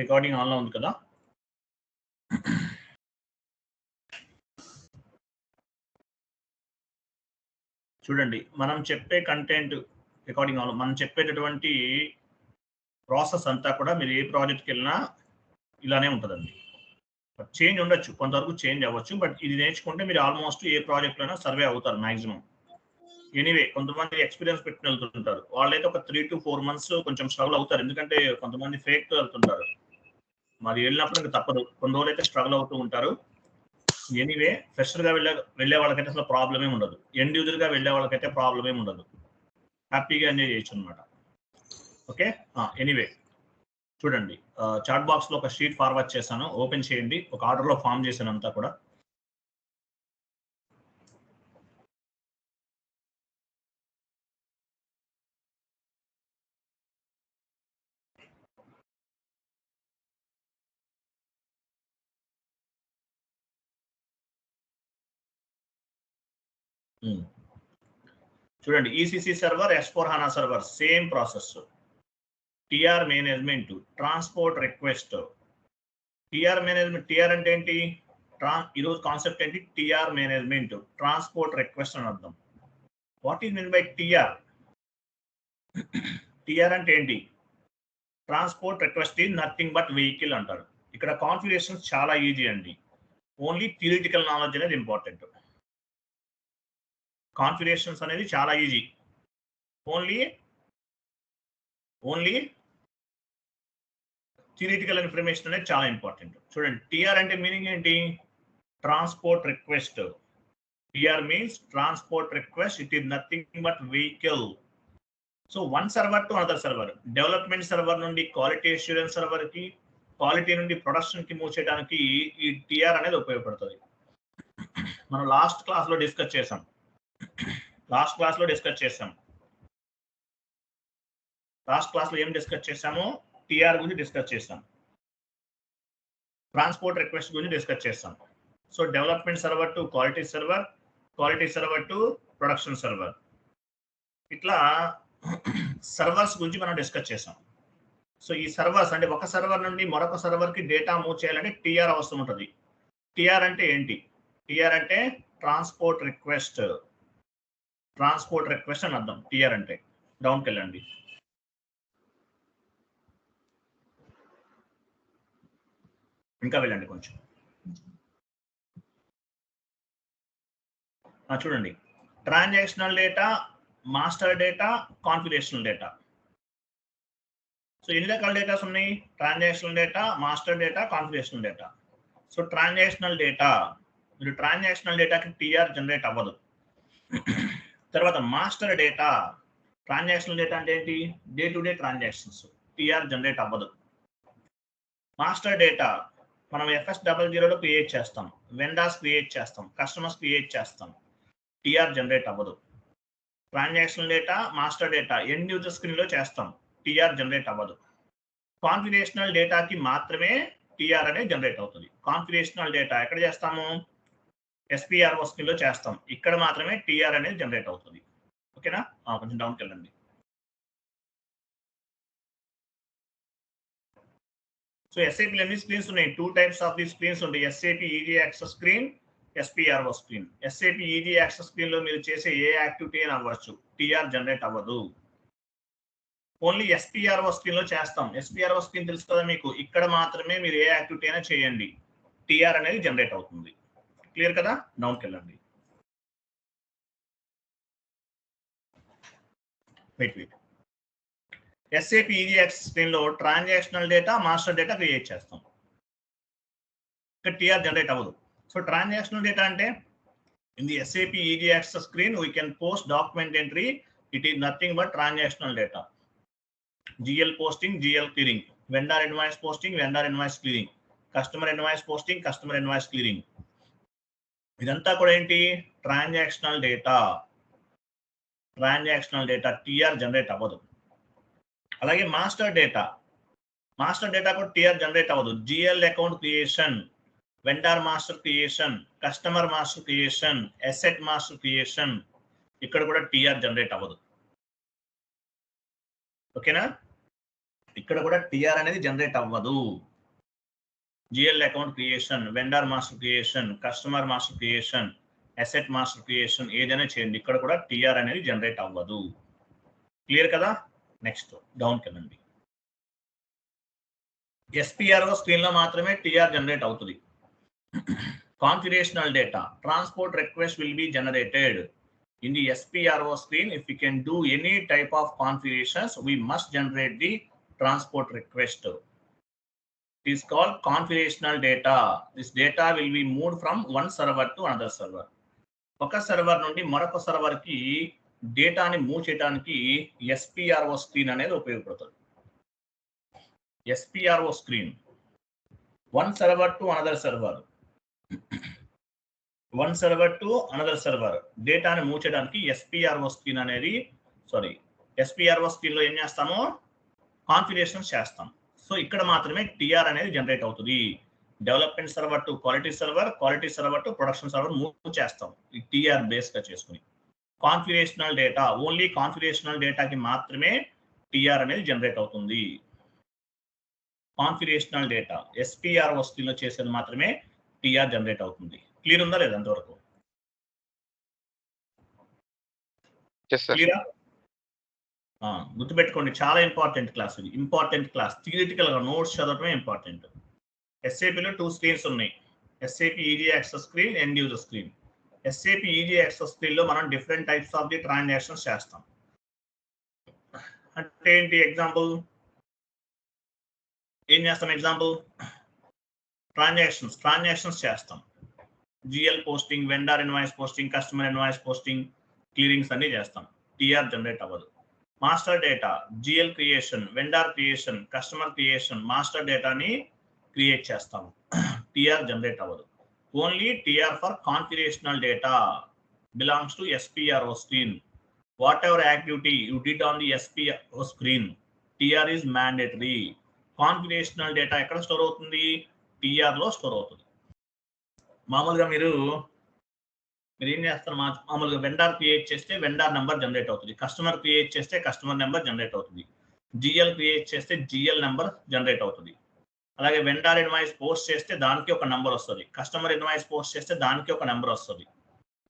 Recording ఆన్లో ఉంది కదా. చూడండి, మనం చెప్పే కంటెంట్ రికార్డింగ్ ఆన్లో, మనం చెప్పేటటువంటి ప్రాసెస్ అంతా కూడా మీరు ఏ ప్రాజెక్ట్కి వెళ్ళినా ఇలానే ఉంటుందండి. చేంజ్ ఉండొచ్చు, కొంతవరకు చేంజ్ అవ్వచ్చు, బట్ ఇది నేర్చుకుంటే మీరు ఆల్మోస్ట్ ఏ ప్రాజెక్ట్లోనే సర్వే అవుతారు మ్యాక్సిమం. ఎనీవే, కొంతమంది ఎక్స్పీరియన్స్ పెట్టుకుని వెళ్తుంటారు, వాళ్ళైతే ఒక 3 to 4 months కొంచెం స్ట్రగుల్ అవుతారు, ఎందుకంటే కొంతమంది ఫేక్తో వెళ్తుంటారు. మరి వెళ్ళినప్పుడు ఇంకా తప్పదు, కొన్ని రోజులు అయితే స్ట్రగుల్ అవుతూ ఉంటారు. ఎనీవే, ఫ్రెషర్గా వెళ్ళే వాళ్ళకైతే అసలు ప్రాబ్లమే ఉండదు, ఎండ్ యూజర్గా వెళ్ళే వాళ్ళకైతే ప్రాబ్లమే ఉండదు, హ్యాపీగా ఎంజాయ్ చేయొచ్చు అనమాట. ఓకే, ఎనీవే చూడండి, చాట్ బాక్స్లో ఒక షీట్ ఫార్వర్డ్ చేశాను, ఓపెన్ చేయండి. ఒక ఆర్డర్లో ఫామ్ చేశాను అంతా కూడా. చూడండి, ECC server, S/4HANA server, same process. TR management, transport request. TR management, TR అంటే ఏంటి? ఈరోజు కాన్సెప్ట్ ఏంటి? టిఆర్ మేనేజ్మెంట్, ట్రాన్స్పోర్ట్ రిక్వెస్ట్ అని అర్థం. What is mean by TR? TR అంటే ఏంటి? Transport request is nothing but vehicle అంటారు. ఇక్కడ కాన్ఫిగరేషన్స్ చాలా ఈజీ అండి, ఓన్లీ థియరిటికల్ నాలెడ్జ్ అనేది ఇంపార్టెంట్. కాన్ఫిగరేషన్స్ అనేది చాలా ఈజీ, ఓన్లీ థియరిటికల్ ఇన్ఫర్మేషన్ అనేది చాలా ఇంపార్టెంట్. చూడండి, టిఆర్ అంటే మీనింగ్ ఏంటి? Transport request. TR means transport request, it is nothing but vehicle. So one server to another server, development server నుండి quality assurance server కి, quality నుండి ప్రొడక్షన్ కి move చేయడానికి ఈ టిఆర్ అనేది ఉపయోగపడుతుంది. మనం లాస్ట్ క్లాస్లో డిస్కస్ చేసాం. లాస్ట్ క్లాస్లో ఏం డిస్కస్ చేసామో టిఆర్ గురించి డిస్కస్ చేసాం, ట్రాన్స్పోర్ట్ రిక్వెస్ట్ గురించి డిస్కస్ చేస్తాం. So development server to quality server, quality server to production server, ఇట్లా సర్వర్స్ గురించి మనం డిస్కస్ చేసాం. సో ఈ సర్వర్స్ అంటే ఒక సర్వర్ నుండి మరొక సర్వర్కి డేటా మూవ్ చేయాలంటే టిఆర్ అవసరం ఉంటుంది. టిఆర్ అంటే ఏంటి? టిఆర్ అంటే ట్రాన్స్పోర్ట్ రిక్వెస్ట్ అని అర్థం. టిఆర్ అంటే డౌన్కి వెళ్ళండి. ఇంకా వెళ్ళండి కొంచెం. చూడండి, transactional data, master data, configurational data. So ఎన్ని రకాల డేటాస్ ఉన్నాయి? Transactional data, master data, configurational data. So transactional data, మీరు ట్రాన్సాక్షనల్ డేటాకి టిఆర్ జనరేట్ అవ్వదు. తర్వాత మాస్టర్ డేటా, ట్రాన్సాక్షనల్ డేటా అంటే ఏంటి? Day to day transactions, TR generate అవ్వదు. మాస్టర్ డేటా మనం FS00లో క్రియేట్ చేస్తాం, వెండార్స్ క్రియేట్ చేస్తాం, కస్టమర్స్ క్రియేట్ చేస్తాం, టిఆర్ జనరేట్ అవ్వదు. Transactional data, master data end user స్క్రీన్లో చేస్తాం, టిఆర్ జనరేట్ అవ్వదు. కాన్ఫిగరేషనల్ డేటాకి మాత్రమే టిఆర్ అనేది జనరేట్ అవుతుంది. కాన్ఫిగరేషనల్ డేటా ఎక్కడ చేస్తాము? SPRO స్క్రీన్లో చేస్తాం, ఇక్కడ మాత్రమే టిఆర్ అనేది జనరేట్ అవుతుంది. ఓకేనా? కొంచెం డౌన్కి వెళ్ళండి. సో SAP ఎన్ని స్క్రీన్స్ ఉన్నాయి? 2 types ఆఫ్ ది స్క్రీన్స్ ఉంటాయి, SAP easy access screen, SPRO screen. SAP easy access screen లో మీరు చేసే ఏ యాక్టివిటీ అయినా అవ్వచ్చు, టిఆర్ జనరేట్ అవ్వదు. ఓన్లీ SPRO స్క్రీన్ లో చేస్తాం. SPRO స్క్రీన్ తెలుసు కదా మీకు, ఇక్కడ మాత్రమే మీరు ఏ యాక్టివిటీ అయినా చేయండి, టిఆర్ అనేది జనరేట్ అవుతుంది. క్లియర్ కదా? డౌన్కి వెళ్ళండి. Wait. SAP easy access screen లో transactional data, master data create చేస్తాం, ఇక్కడ టిఆర్ జనరేట్ అవ్వదు. సో ట్రాన్సాక్షనల్ డేటా అంటే in the SAP ED access screen we can post document entry, it is nothing but transactional data. GL posting, GL clearing, vendor invoice posting, vendor invoice clearing, customer invoice posting, customer invoice clearing. ఇదంతా కూడా ఏంటి? Transactional data. TR generate అవ్వదు. అలాగే master data కూడా TR generate అవ్వదు. GL account creation, vendor master creation, customer master creation, asset master creation, ఇక్కడ కూడా TR generate అవ్వదు. ఓకేనా? ఇక్కడ కూడా టిఆర్ అనేది జనరేట్ అవ్వదు. GL account creation, vendor master creation, customer master creation, asset master creation ఏదైనా చేయండి, ఇక్కడ కూడా టిఆర్ అనేది జనరేట్ అవ్వదు. క్లియర్ కదా? నెక్స్ట్ డౌన్కి వెళ్ళండి. ఎస్పిఆర్ఓ స్క్రీన్ లో మాత్రమే టిఆర్ జనరేట్ అవుతుంది. Configurational data, transport request will be generated in the SPRO screen. If we can do any type of configurations, we must generate the transport request. It is called configurational data. This data will be moved from one server to another server. ఒక server నుండి మరొక server కి డేటాని move చేయడానికి SPRO screen అనేది ఉపయోగపడుతుంది. SPRO screen, one server to another server, one server to another server డేటాని move చేయడానికి ఎస్పిఆర్ఓ స్క్రీన్ అనేది ఎస్పిఆర్ఓ స్క్రీన్ లో ఏం చేస్తాము, కాన్ఫిగరేషన్ చేస్తాం. సో ఇక్కడ మాత్రమే టిఆర్ అనేది జనరేట్ అవుతుంది. Development server to quality server, quality server to production server move చేస్తాం ఈ టిఆర్ బేస్ గా చేసుకుని. కాన్ఫిగరేషనల్ డేటా, ఓన్లీ కాన్ఫిగరేషనల్ డేటాకి మాత్రమే టిఆర్ అనేది జనరేట్ అవుతుంది. కాన్ఫిగరేషనల్ డేటా ఎస్పిఆర్ఓ స్క్రీన్ లో చేసేది మాత్రమే టిఆర్ జనరేట్ అవుతుంది. క్లియర్ ఉందా లేదా అంతవరకు? క్లియరా? గుర్తుపెట్టుకోండి, చాలా ఇంపార్టెంట్ క్లాస్ ఇది. ఇంపార్టెంట్ క్లాస్, థియరిటికల్ గా నోట్స్ చదవటమే ఇంపార్టెంట్. ఎస్ఏపీలో 2 స్క్రీన్స్ ఉన్నాయి, SAP easy access screen, end user screen. SAP easy access screen లో మనం different types of the transactions చేస్తాం. అంటే ఏంటి? ఎగ్జాంపుల్ ఏం చేస్తాం? ఎగ్జాంపుల్ ట్రాన్సాక్షన్స్ చేస్తాం. GL posting, vendor invoice posting, customer invoice posting, clearings అన్ని చేస్తాం. టిఆర్ జనరేట్ అవ్వదు. Master data, GL creation, vendor creation, customer creation, master డేటాని క్రియేట్ చేస్తాం. టిఆర్ జనరేట్ అవ్వదు. Only TR for configurational data belongs to SPRO screen. Whatever activity you did on the SPRO screen, TR is mandatory. Configurational data ఎక్కడ store అవుతుంది? TR లో store అవుతుంది. మామూలుగా మీరు ఏం చేస్తారు? మామూలుగా వెండర్ క్రియేట్ చేస్తే వెండర్ నెంబర్ జనరేట్ అవుతుంది, కస్టమర్ క్రియేట్ చేస్తే కస్టమర్ నెంబర్ జనరేట్ అవుతుంది, జిఎల్ క్రియేట్ చేస్తే జిఎల్ నెంబర్ జనరేట్ అవుతుంది. అలాగే వెండర్ ఇన్వాయిస్ పోస్ట్ చేస్తే దానికి ఒక నెంబర్ వస్తుంది, కస్టమర్ ఇన్వాయిస్ పోస్ట్ చేస్తే దానికి ఒక నెంబర్ వస్తుంది.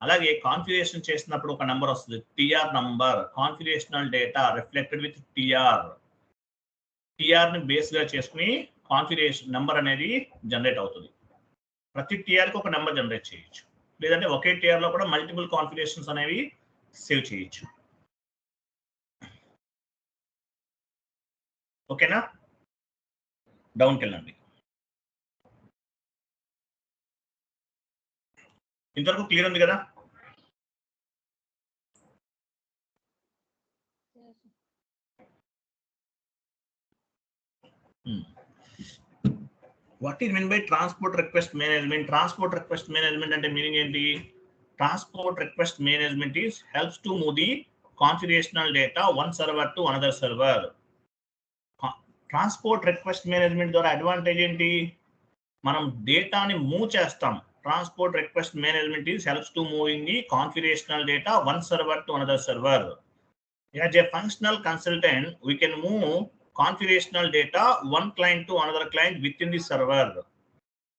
అలాగే కాన్ఫిగరేషన్ చేసినప్పుడు ఒక నెంబర్ వస్తుంది, TR number. Configurational data reflected with TR. TR ని బేస్ గా చేసుకుని కాన్ఫిగరేషన్ నెంబర్ అనేది జనరేట్ అవుతుంది. ప్రతి టిఆర్కి ఒక నెంబర్ జనరేట్ చేయొచ్చు, లేదంటే ఒకే టిఆర్ లో కూడా మల్టిపుల్ కాన్ఫిగరేషన్స్ అనేవి సేవ్ చేయొచ్చు. ఓకేనా? డౌన్కి వెళ్ళండి. ఇంతవరకు క్లియర్ ఉంది కదా? What is mean by transport request management? Transport request management అంటే మీనింగ్ ఏంటి? Transport request management is helps to move the configurational data one server to another server. Transport request management ద్వారా advantage ఏంటి? మనం డేటాని move చేస్తాం. Transport request management is helps to moving the configurational data one server to another server. As a functional consultant, we can move configurational data one client to another client within the server,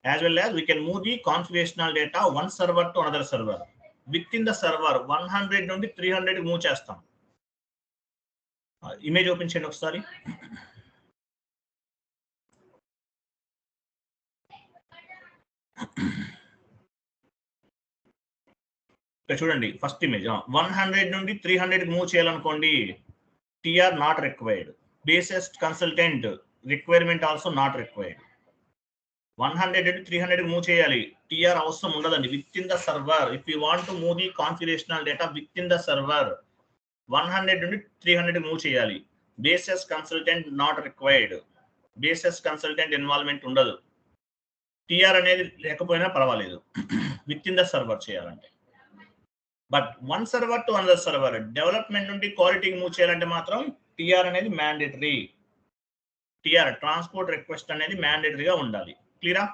as well as we can move the configurational data one server to another server within the server. 100 నుండి 300 move చేస్తాం. Image open చేయండి ఒకసారి. చూడండి first image. 100 నుండి 300 move చేయాలనుకోండి, TR not required. Basis consultant requirement also not required. 100 నుండి 300 move చేయాలి, TR అవసరం ఉండదండి. Within the server, if you want to move the configurational data within the server, 100 నుండి 300 మూవ్ చేయాలి. Basis consultant not required. Basis consultant involvement ఉండదు. TR అనేది లేకపోయినా పర్వాలేదు, విత్ ఇన్ ద సర్వర్ చేయాలంటే. But one server to another server, development నుండి క్వాలిటీకి move చేయాలంటే మాత్రం టిఆర్ అనేది మ్యాండేటరీ. టిఆర్ ట్రాన్స్పోర్ట్ రిక్వెస్ట్ అనేది మ్యాండేటరీగా ఉండాలి. క్లియరా?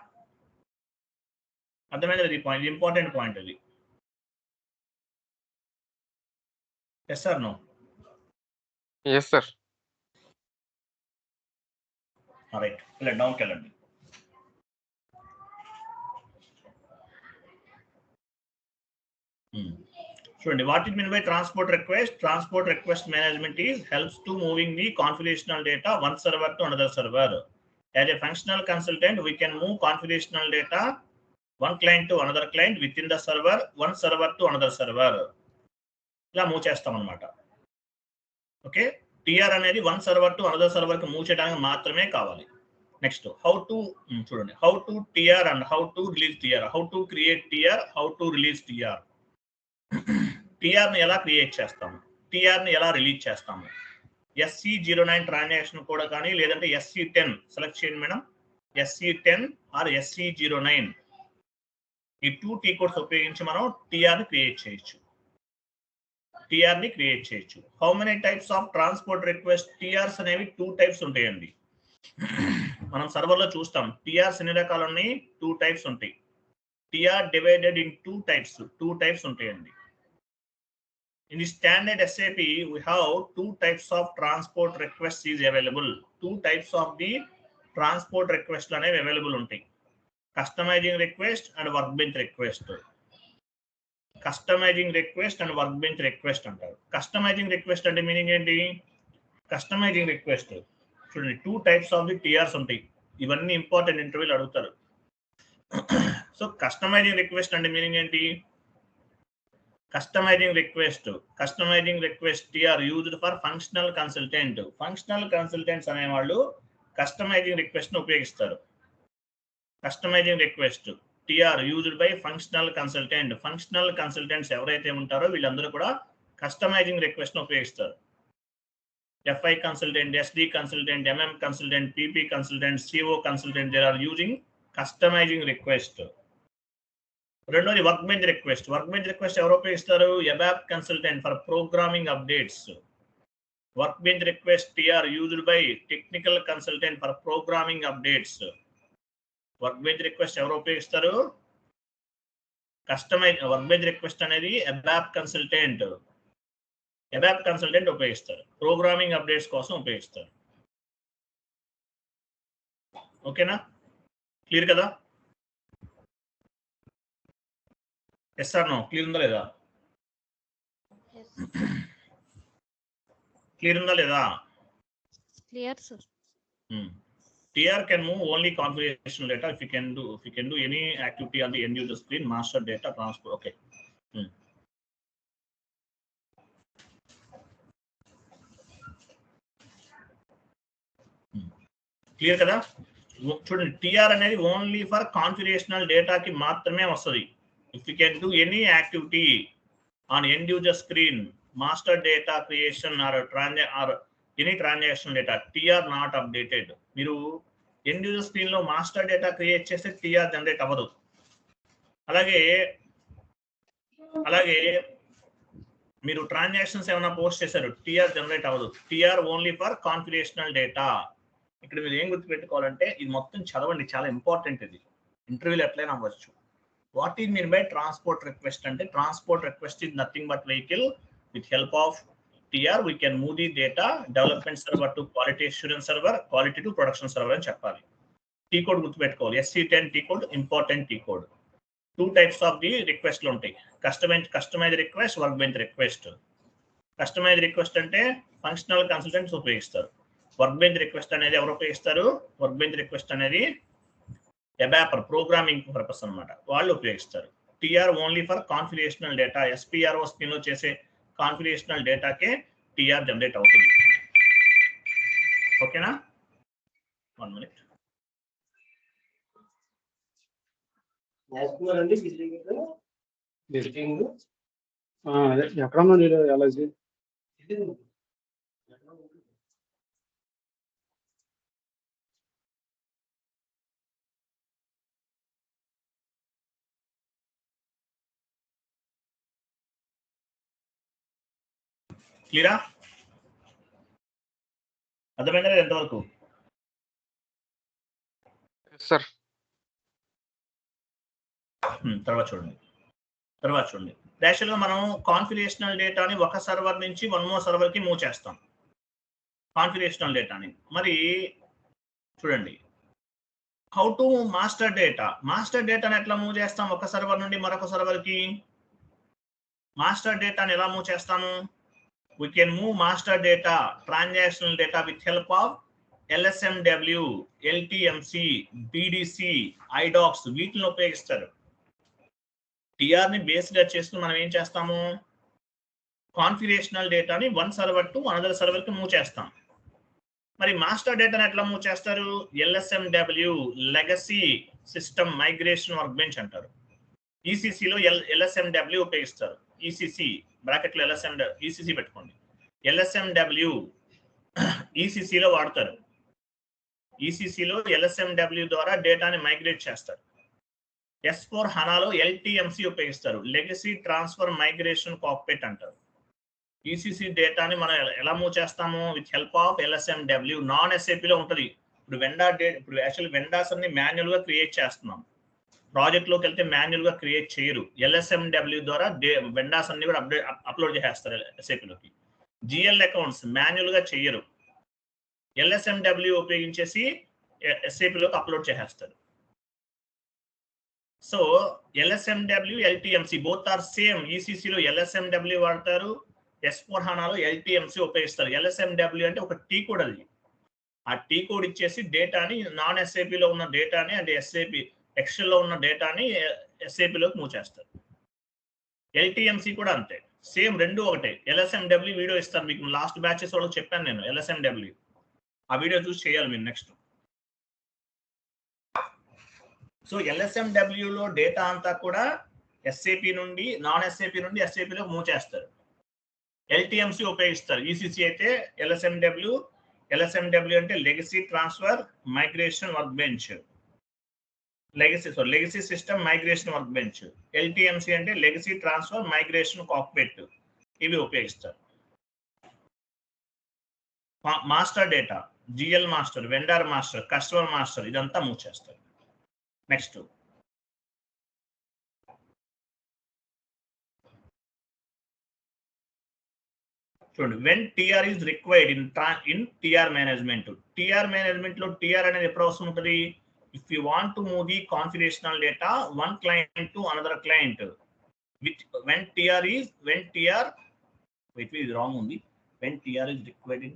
అర్థమైనది? ఈ పాయింట్ ఇంపార్టెంట్ పాయింట్ అది. Yes sir? No? Yes, sir. Right, ఇలా డౌన్కి వెళ్ళండి. చూడండి, what it mean by transport request? Transport request management is helps to moving the configurational data one server to another server. As a functional consultant, we can move configurational data one client to another client within the server, one server to another server. ఇలా move చేస్తాం అన్నమాట. Okay, TR అనేది one server to another server కి move చేయడానికి మాత్రమే కావాలి. Next how to చూడండి, how to TR and how to release TR. How to create TR, how to release TR. TR ని ఎలా క్రియేట్ చేస్తాము, టిఆర్ ని ఎలా రిలీజ్ చేస్తాము. SC09 ట్రాన్సాక్షన్ కూడా కానీ, లేదంటే SC10 సెలెక్ట్ చేయండి మేడం. SC10 ఆర్ SC09 ఈ 2 టీ కోడ్స్ ఉపయోగించి మనం టిఆర్ ని క్రియేట్ చేయొచ్చు. How many types of transport request? TRs అనేవి 2 టైప్స్ ఉంటాయండి. మనం సర్వర్ లో చూస్తాం టిఆర్స్ ఎన్ని రకాలు ఉన్నాయి, 2 టైప్స్ ఉంటాయి. టిఆర్ డివైడెడ్ ఇన్ 2 టైప్స్ ఉంటాయండి. In the standard SAP, we have 2 types of transport requests is available. 2 types of the transport requests are available. Customizing request and workbench request. Customizing request and workbench request antaru. Customizing request ante meaning enti? Customizing request chudandi 2 types of the TRs untayi. Ivanni important interview lo adugutaru. So customizing request ante meaning enti? Customizing request TR used for functional consultant. Functional consultants అనే వాళ్ళు customizing request ను ఉపయోగిస్తారు. Customizing request TR used by functional consultant. Functional consultants ఎవరైతే ఉంటారో వీళ్ళందరూ కూడా customizing request ను ఉపయోగిస్తారు. FI consultant, SD consultant, MM consultant, PP consultant, CO consultant, they are using customizing request. రెండోది వర్క్బెంచ్ రిక్వెస్ట్ ఎవరు ఉపయోగిస్తారు? ABAP consultant for programming updates. Workbench request TR used by technical consultant for programming updates. Workbench request ఎవరు ఉపయోగిస్తారు? Workbench request అనేది ABAP consultant ఉపయోగిస్తారు, programming updates కోసం ఉపయోగిస్తారు. ఓకేనా, క్లియర్ కదా? Yes are no? క్లియర్ ఉందా లేదా? క్లియర్ ఉందా లేదా? Clear sir. TR can move only configurational data if you can do any activity on the end user screen. Master data transfer. Okay. Clear కదా? చూడండి, టిఆర్ అనేది only for configurational డేటాకి మాత్రమే వస్తుంది. If you can do any activity on end user screen, master data creation or any transaction data, TR not updated. మీరు end user screen లో master data create చేస్తే TR generate అవ్వదు. అలాగే మీరు transactions ఏమైనా పోస్ట్ చేశారు, TR జనరేట్ అవ్వదు. TR only for configurational data. ఇక్కడ మీరు ఏం గుర్తుపెట్టుకోవాలంటే ఇది మొత్తం చదవండి, చాలా ఇంపార్టెంట్. ఇది ఇంటర్వ్యూలో ఎట్లయినా అవ్వచ్చు. What is mean by transport request? And transport request is nothing but vehicle. With help of TR, we can move the data development server to quality assurance server, quality to production server అని చెప్పాలి. T code గుర్తుపెట్టుకోవాలి. SC10 T code important T code. 2 types of the request లు ఉంటాయి. Customized request, workbench request. Customized request అంటే functional consultants ఉపయోగిస్తారు. Workbench request అనేది ఎవరు ఉపయోగిస్తారు? Workbench request అనేది అబాపర్ ప్రోగ్రామింగ్ పర్పస్ అన్నమాట, వాళ్ళు ఉపయోగిస్తారు. TR only for configurational data. SPRO screen లో చేసే కాన్ఫిగరేషనల్ డేటాకే టిఆర్ జనరేట్ అవుతుంది. ఓకేనా? 1 minute. క్లియరా? అర్థమైందా ఎంతవరకు? సార్ తర్వాత చూడండి. యాక్చువల్గా మనం కాన్ఫిగరేషనల్ డేటాని ఒక సర్వర్ నుంచి 1 more సర్వర్ కి మూవ్ చేస్తాం కాన్ఫిగరేషనల్ డేటాని. మరి చూడండి, how to master data. Master డేటాని ఎట్లా మూవ్ చేస్తాం ఒక సర్వర్ నుండి మరొక సర్వర్కి? మాస్టర్ డేటాని ఎలా మూవ్ చేస్తాము? we can move master data, transactional data with help of LSMW, LTMC, BDC, IDOCS వీటిని ఉపయోగిస్తారు. టిఆర్ ని బేస్ గా చేసుకుని మనం ఏం చేస్తాము? కాన్ఫిగరేషనల్ డేటాని one server to another server కి మూవ్ చేస్తాం. మరి మాస్టర్ డేటాని ఎట్లా మూవ్ చేస్తారు? LSMW, legacy system migration work bench అంటారు. ఈసీసీలో LSMW ఉపయోగిస్తారు. ఈసీసీ బ్రాకెట్లో ఈసీసీ పెట్టుకోండి. LSMW ఈసీసీలో వాడతారు. ఈసీసీలో LSMW ద్వారా డేటాని మైగ్రేట్ చేస్తారు. S4 హనాలో LTMC ఉపయోగిస్తారు. లెగసీ ట్రాన్స్ఫర్ మైగ్రేషన్ కాక్పిట్ అంటారు. ఈసీసీ డేటాని మనం ఎలా మూవ్ చేస్తాము? With help of LSMW. Non ఎస్ఏపీలో ఉంటుంది. ఇప్పుడు యాక్చువల్లీ వెండార్స్ అన్ని మాన్యువల్ గా క్రియేట్ చేస్తున్నాం. ప్రాజెక్ట్ లోకి వెళ్తే మాన్యువల్ గా క్రియేట్ చేయరు. LSMW ద్వారా వెండార్స్ అన్ని కూడా అప్లోడ్ చేసేస్తారు ఎస్ఏపీలోకి. జిఎల్ అకౌంట్స్ మాన్యువల్ గా చెయ్యరు. LSMW ఉపయోగించేసి ఎస్ఏపీలోకి అప్లోడ్ చేసేస్తారు. So LSMW, LTMC both are same. ఈసీసీలో LSMW వాడతారు, S4 హనాలో LTMC ఉపయోగిస్తారు. LSMW అంటే ఒక టీ కోడ్. అది ఆ టీ కోడ్ ఇచ్చేసి డేటాని నాన్ ఎస్ఏపీలో ఉన్న డేటాని అంటే ఎస్ఏపీ ఎక్సెల్ లో ఉన్న డేటాని ఎస్ఏపీలోకి మూవ్ చేస్తారు. LTMC కూడా అంతే, సేమ్, రెండు ఒకటే. LSMW వీడియో ఇస్తాను మీకు, లాస్ట్ బ్యాచెస్ వాళ్ళకి చెప్పాను నేను LSMW. ఆ వీడియో చూసి చేయాలి మీరు నెక్స్ట్. సో LSMW లో డేటా అంతా కూడా ఎస్ఏపీ నుండి నాన్ ఎస్ఏపీ నుండి ఎస్ఏపీలోకి మూవ్ చేస్తారు. LTMC ఉపయోగిస్తారు. ఈసీసీ అయితే LSMW అంటే legacy transfer migration work bench, legacy system migration work bench. LTMC అంటే లెగసీ ట్రాన్స్ఫర్ మైగ్రేషన్ కాక్పిట్. ఇవి ఉపయోగిస్తారు. Master data, GL master, vendor master, customer master, ఇదంతా మూవ్ చేస్తారు. నెక్స్ట్ చూడండి, when TR is required in TR management. TR management లో TR అనేది ఎప్పుడు అవసరం ఉంటుంది? If you want to move the configurational data one client to another client with when TR is required in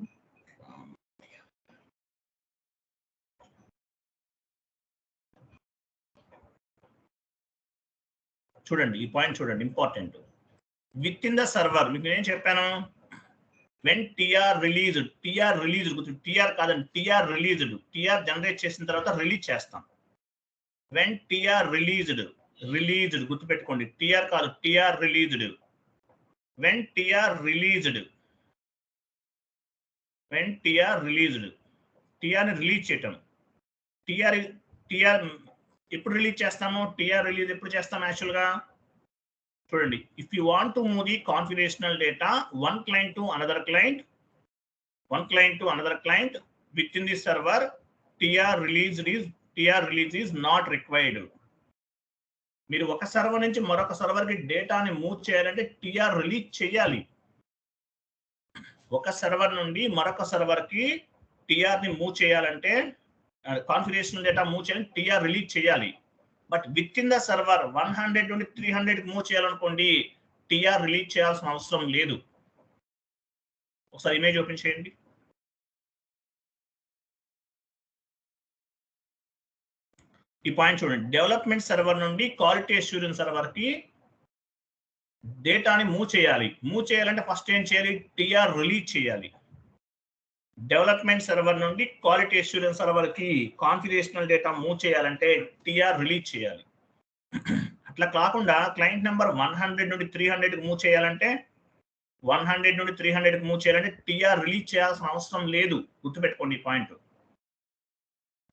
చూడండి, ఈ point చూడండి, important. Within the server మీకు నేను చెప్పాను, వెన్ టిఆర్ రిలీజ్డ్, టిఆర్ కాదండి, టిఆర్ రిలీజ్డ్. టిఆర్ జనరేట్ చేసిన తర్వాత release చేస్తాం. వెన్ టిఆర్ రిలీజ్డ్ గుర్తుపెట్టుకోండి, టిఆర్ కాదు, TR released. When TR released, TR ని రిలీజ్ చేయటం. టిఆర్ ఎప్పుడు రిలీజ్ చేస్తాము? టిఆర్ రిలీజ్ ఎప్పుడు చేస్తాం యాక్చువల్ గా? చూడండి, if you want to move the configurational data one client to another client within the server, TR release is not required. మీరు ఒక సర్వర్ నుంచి మరొక సర్వర్ కి డేటాని మూవ్ చేయాలంటే టిఆర్ రిలీజ్ చేయాలి. ఒక సర్వర్ నుండి మరొక సర్వర్ కి టిఆర్ ని మూవ్ చేయాలంటే, కాన్ఫిగరేషనల్ డేటా మూవ్ చేయాలంటే టిఆర్ రిలీజ్ చేయాలి. But with in the server 100 నుండి 300 కి మూవ్ చేయాలనుకోండి, టిఆర్ రిలీజ్ చేయాల్సిన అవసరం లేదు. ఒకసారి ఇమేజ్ ఓపెన్ చేయండి. ఈ పాయింట్ చూడండి, డెవలప్మెంట్ సర్వర్ నుండి క్వాలిటీ అష్యూరెన్స్ సర్వర్ కి డేటాని మూవ్ చేయాలంటే ఫస్ట్ ఏం చేయాలి? టిఆర్ రిలీజ్ చేయాలి. డెవలప్మెంట్ సర్వర్ నుండి క్వాలిటీ అష్యూరెన్స్ సర్వర్ కి కాన్ఫిగరేషనల్ డేటా మూవ్ చేయాలంటే టిఆర్ రిలీజ్ చేయాలి. అట్లా కాకుండా క్లయింట్ నెంబర్ 100 నుండి 300 కి మూవ్ చేయాలంటే, 100 నుండి 300 కి మూవ్ చేయాలంటే టిఆర్ రిలీజ్ చేయాల్సిన అవసరం లేదు. గుర్తుపెట్టుకోండి ఈ పాయింట్.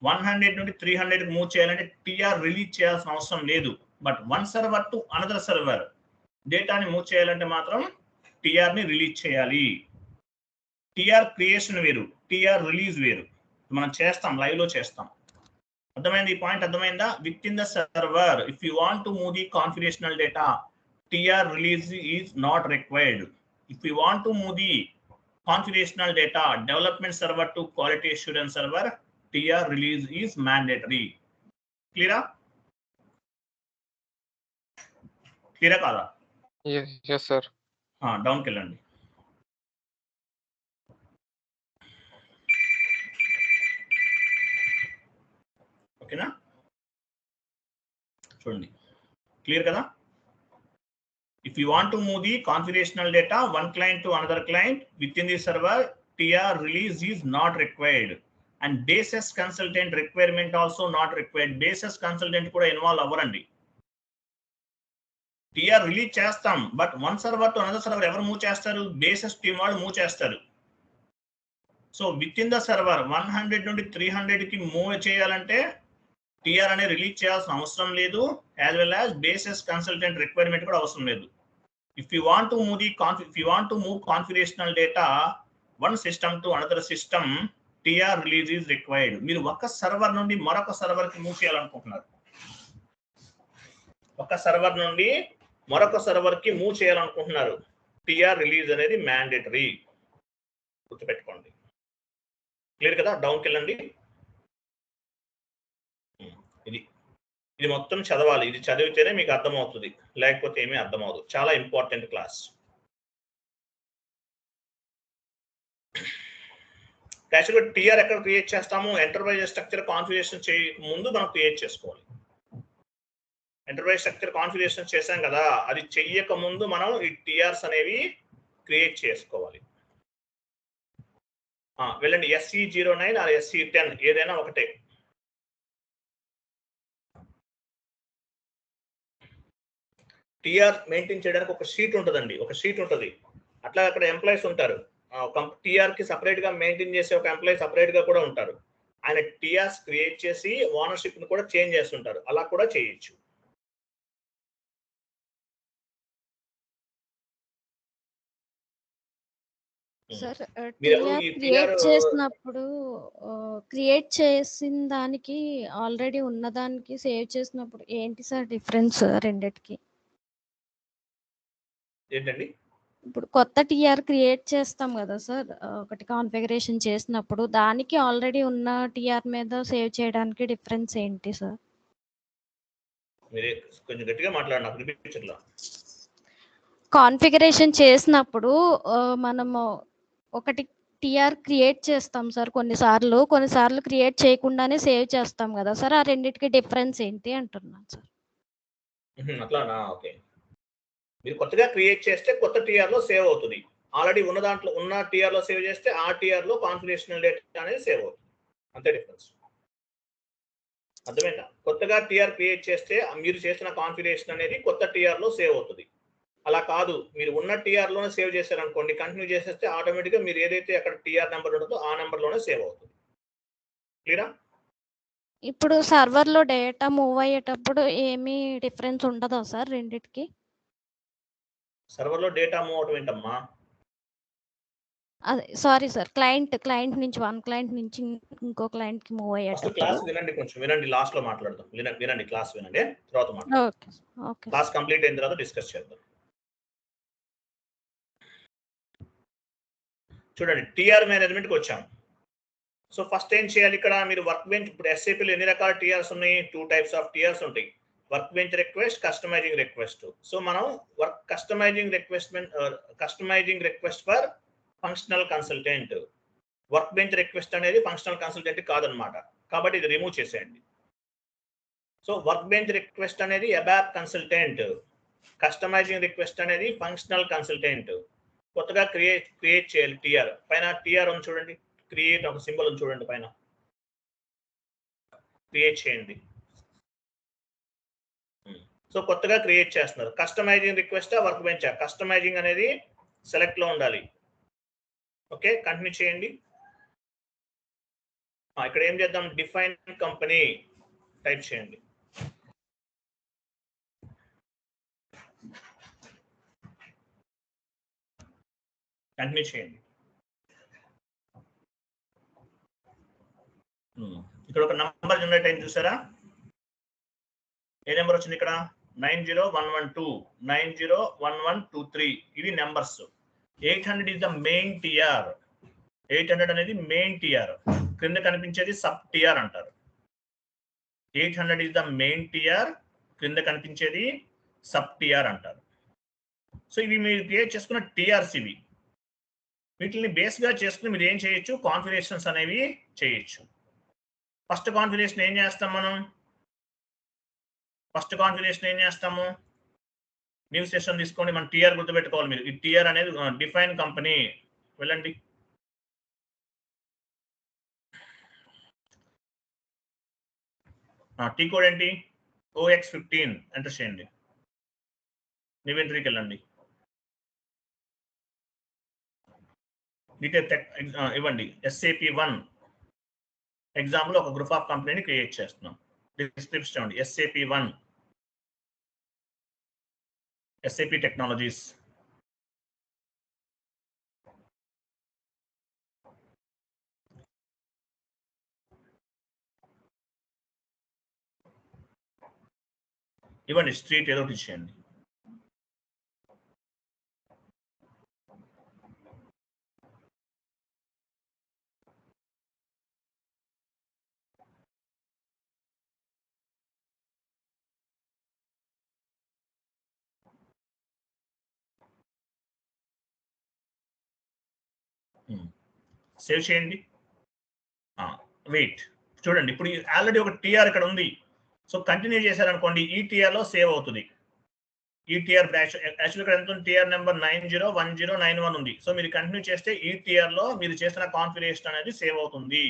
100 నుండి 300 కి మూవ్ చేయాలంటే టిఆర్ రిలీజ్ చేయాల్సిన అవసరం లేదు. But one server to another server డేటాని మూవ్ చేయాలంటే మాత్రం టిఆర్ ని రిలీజ్ చేయాలి. టిఆర్ క్రియేషన్ వేరు, టిఆర్ రిలీజ్ వేరు. మనం చేస్తాం, లైవ్ లో చేస్తాం. అర్థమైంది? ఈ పాయింట్ అర్థమైందా? Within the server if you want to move the configurational data, TR release is not required. If you want to move the configurational data development server to quality assurance server, TR release is mandatory. Clear? Clear కాదా? Yes sir. డౌన్కి వెళ్ళండి. ఓకేనా? చూడండి, clear కదా? If you want to move the configurational data one client to another client within the server, TR release is not required. And basis consultant requirement also not required. Basis consultant కూడా involve అవ్వరండి. TR release చేస్తాం, but one server to another server ఎవరు move చేస్తారు? Basis team వాళ్ళు move చేస్తారు. So with in the server 100 నుండి 300 కి move చేయాలంటే TR అనే రిలీజ్ చేయాల్సిన అవసరం లేదు, as well as basis consultant requirement కూడా అవసరం లేదు. If you want to move configurational data one system to another system, TR release is required. మీరు ఒక సర్వర్ నుండి మరొక సర్వర్ కి మూవ్ చేయాలనుకుంటున్నారు, ఒక సర్వర్ నుండి మరొక సర్వర్ కి మూవ్ చేయాలనుకుంటున్నారు, టిఆర్ రిలీజ్ అనేది మ్యాండేటరీ. గుర్తుపెట్టుకోండి. క్లియర్ కదా? డౌన్కి వెళ్ళండి. ఇది మొత్తం చదవాలి, ఇది చదివితేనే మీకు అర్థమవుతుంది, లేకపోతే ఏమీ అర్థమవుతుంది. చాలా ఇంపార్టెంట్ క్లాస్. యాక్చువల్గా టిఆర్ ఎక్కడ క్రియేట్ చేస్తాము? ఎంటర్ప్రైజ్ స్ట్రక్చర్ కాన్ఫిగరేషన్ ముందు మనం క్రియేట్ చేసుకోవాలి. ఎంటర్ప్రైజ్ స్ట్రక్చర్ కాన్ఫిగరేషన్ చేశాం కదా, అది చెయ్యక ముందు మనం ఈ టిఆర్స్ అనేవి క్రియేట్ చేసుకోవాలి. వెళ్ళండి, SE09 ఆర్ SE10 ఏదైనా ఒకటే. టిఆర్ మెయింటైన్ చేయడానికి ఒక షీట్ ఉంటుందండి, ఒక షీట్ ఉంటుంది. అట్లా అక్కడ ఎంప్లాయీస్ ఉంటారు. టిఆర్ కి సపరేట్ గా మెయింటైన్ చేసే ఒక ఎంప్లాయీ సపరేట్ గా కూడా ఉంటారు. ఆయన టిఆర్స్ క్రియేట్ చేసి ఓనర్షిప్ ని కూడా చేంజ్ చేస్తుంటారు. అలా కూడా చేయొచ్చు. సార్ క్రియేట్ చేసిన దానికి ఆల్రెడీ ఉన్నదానికి సేవ్ చేసినప్పుడు ఏంటి సార్ డిఫరెన్స్ రెండిటికి? ఏంటండి? ఇప్పుడు కొత్త టిఆర్ క్రియేట్ చేస్తాం కదా సార్, ఒకటి కాన్ఫిగరేషన్ చేసినప్పుడు దానికి ఆల్రెడీ ఉన్న టిఆర్ మీద సేవ్ చేయడానికి డిఫరెన్స్ ఏంటి సార్? మీరే కొంచెం గట్టిగా మాట్లాడినప్పుడు వినిపించట్లా. కాన్ఫిగరేషన్ చేసినప్పుడు మనము ఒకటి టిఆర్ క్రియేట్ చేస్తాం సార్, కొన్నిసార్లు క్రియేట్ చేయకుండానే సేవ్ చేస్తాం కదా సార్, ఆ రెండింటికి డిఫరెన్స్ ఏంటి అంటున్నాను సార్. అట్లానా? ఓకే. మీరు కొత్తగా క్రియేట్ చేస్తే కొత్త టిఆర్ లో సేవ్ అవుతుంది. ఆల్రెడీ ఉన్న దాంట్లో ఉన్న టిఆర్ లో సేవ్ చేస్తే ఆ టిఆర్ లో కాన్ఫిగరేషనల్ డేటా అనేది సేవ్ అవుతుంది. అంతే డిఫరెన్స్. అర్థమైందా? కొత్తగా టిఆర్ క్రియేట్ చేస్తే మీరు చేసిన కాన్ఫిగరేషన్ అనేది కొత్త టిఆర్ లో సేవ్ అవుతుంది. అలా కాదు, మీరు ఉన్న టిఆర్ లోనే సేవ్ చేశారనుకోండి, కంటిన్యూ చేసేస్తే ఆటోమేటిక్ గా మీరు ఏదైతే అక్కడ టిఆర్ నెంబర్ ఉంటుందో ఆ నెంబర్ లోనే సేవ్ అవుతుంది. క్లియరా? ఇప్పుడు సర్వర్ లో డేటా మూవ్ అయ్యేటప్పుడు ఏమీ డిఫరెన్స్ ఉండదా సార్ రెండిటికి? సర్వర్ లో డేటా మూవ్ అవటం ఏంటమ్మా? అదే సారీ సార్, క్లయింట్ నుంచి వన్ క్లయింట్ నుంచి ఇంకో క్లయింట్ కి మూవ్ అయ్యేటప్పుడు. క్లాస్ వినండి, కొంచెం వినండి, లాస్ట్ లో మాట్లాడదాం. వినండి, క్లాస్ వినండి, తర్వాత మాట్లాడదాం. క్లాస్ కంప్లీట్ అయిన తర్వాత డిస్కస్ చేద్దాం. చూడండి, టిఆర్ మేనేజ్మెంట్ కి వచ్చాం. సో ఫస్ట్ ఏం చేయాలి? ఇక్కడ మీరు వర్క్ బెంచ్, ఇప్పుడు ఎస్ఏపీలో ఎన్ని రకాల టిఆర్స్ ఉన్నాయి? 2 types ఆఫ్ టిఆర్స్ ఉంటాయి. Work bench request, customizing request. So మనం customizing request for functional consultant. Work bench request అనేది ఫంక్షనల్ కన్సల్టెంట్ కాదనమాట, కాబట్టి ఇది రిమూవ్ చేసేయండి. సో వర్క్ బెంచ్ రిక్వెస్ట్ అనేది అబాప్ కన్సల్టెంట్, కస్టమైజింగ్ రిక్వెస్ట్ అనేది ఫంక్షనల్ కన్సల్టెంట్. కొత్తగా క్రియేట్ చేయాలి టిఆర్. పైన టిఆర్ ఉంది చూడండి, క్రియేట్ ఒక సింబల్ ఉంది చూడండి, పైన క్రియేట్ చేయండి. సో కొత్తగా క్రియేట్ చేస్తున్నారు. Customising request work bench? Customising అనేది సెలెక్ట్ లో ఉండాలి. ఓకే, కంటిన్యూ చేయండి. ఇక్కడ ఏం చేద్దాం? డిఫైన్ కంపెనీ టైప్ చేయండి. కంటిన్యూ చేయండి. ఇక్కడ ఒక నంబర్ జనరేట్ అయింది చూసారా? ఏ నెంబర్ వచ్చింది ఇక్కడ? 90112 901123. ఇవి numbers. 800 is the main TR. 800 అనేది మెయిన్ టిఆర్, క్రింద కనిపించేది సబ్ టిఆర్ అంటారు. 800 ఇస్ ద మెయిన్ టిఆర్, క్రింద కనిపించేది సబ్ టిఆర్ అంటారు. సో ఇవి మీరు క్రియేట్ చేసుకున్న టిఆర్స్ ఇవి. వీటిని బేస్గా చేసుకుని మీరు ఏం చేయొచ్చు, కాన్ఫిగరేషన్స్ అనేవి చేయొచ్చు. ఫస్ట్ కాన్ఫిగరేషన్ ఏం చేస్తాం మనం? ఫస్ట్ కాన్ఫిగరేషన్ ఏం చేస్తాము? న్యూ సెషన్ తీసుకోండి, మనం టిఆర్ గుర్తుపెట్టుకోవాలి మీరు. ఈ టిఆర్ అనేది డిఫైన్ కంపెనీ. వెళ్ళండి. టీ కోడ్ ఏంటి? OX15 ఎంటర్ చేయండి. ఇన్వెంటరీకి వెళ్ళండి. డీటెయిల్ ఇవ్వండి. SAP1 ఎగ్జాంపుల్ ఒక గ్రూప్ ఆఫ్ కంపెనీని క్రియేట్ చేస్తున్నాం. డిస్క్రిప్షన్ ఇవ్వండి. SAP1 SAP technologies. ఇవ్వండి, స్ట్రీట్ ఏదో ఒకటి ఇచ్చేయండి. సేవ్ చేయండి. వెయిట్ చూడండి, ఇప్పుడు ఆల్రెడీ ఒక టిఆర్ ఇక్కడ ఉంది. సో కంటిన్యూ చేశారనుకోండి, ఈ టిఆర్ లో సేవ్ అవుతుంది. ఈ టిఆర్ బ్రాంచ్ యాక్చువల్ ఇక్కడ ఎంత ఉంది? టిఆర్ నెంబర్ 901091 ఉంది. సో మీరు కంటిన్యూ చేస్తే ఈ టిఆర్ లో మీరు చేసిన కాన్ఫిగరేషన్ అనేది సేవ్ అవుతుంది.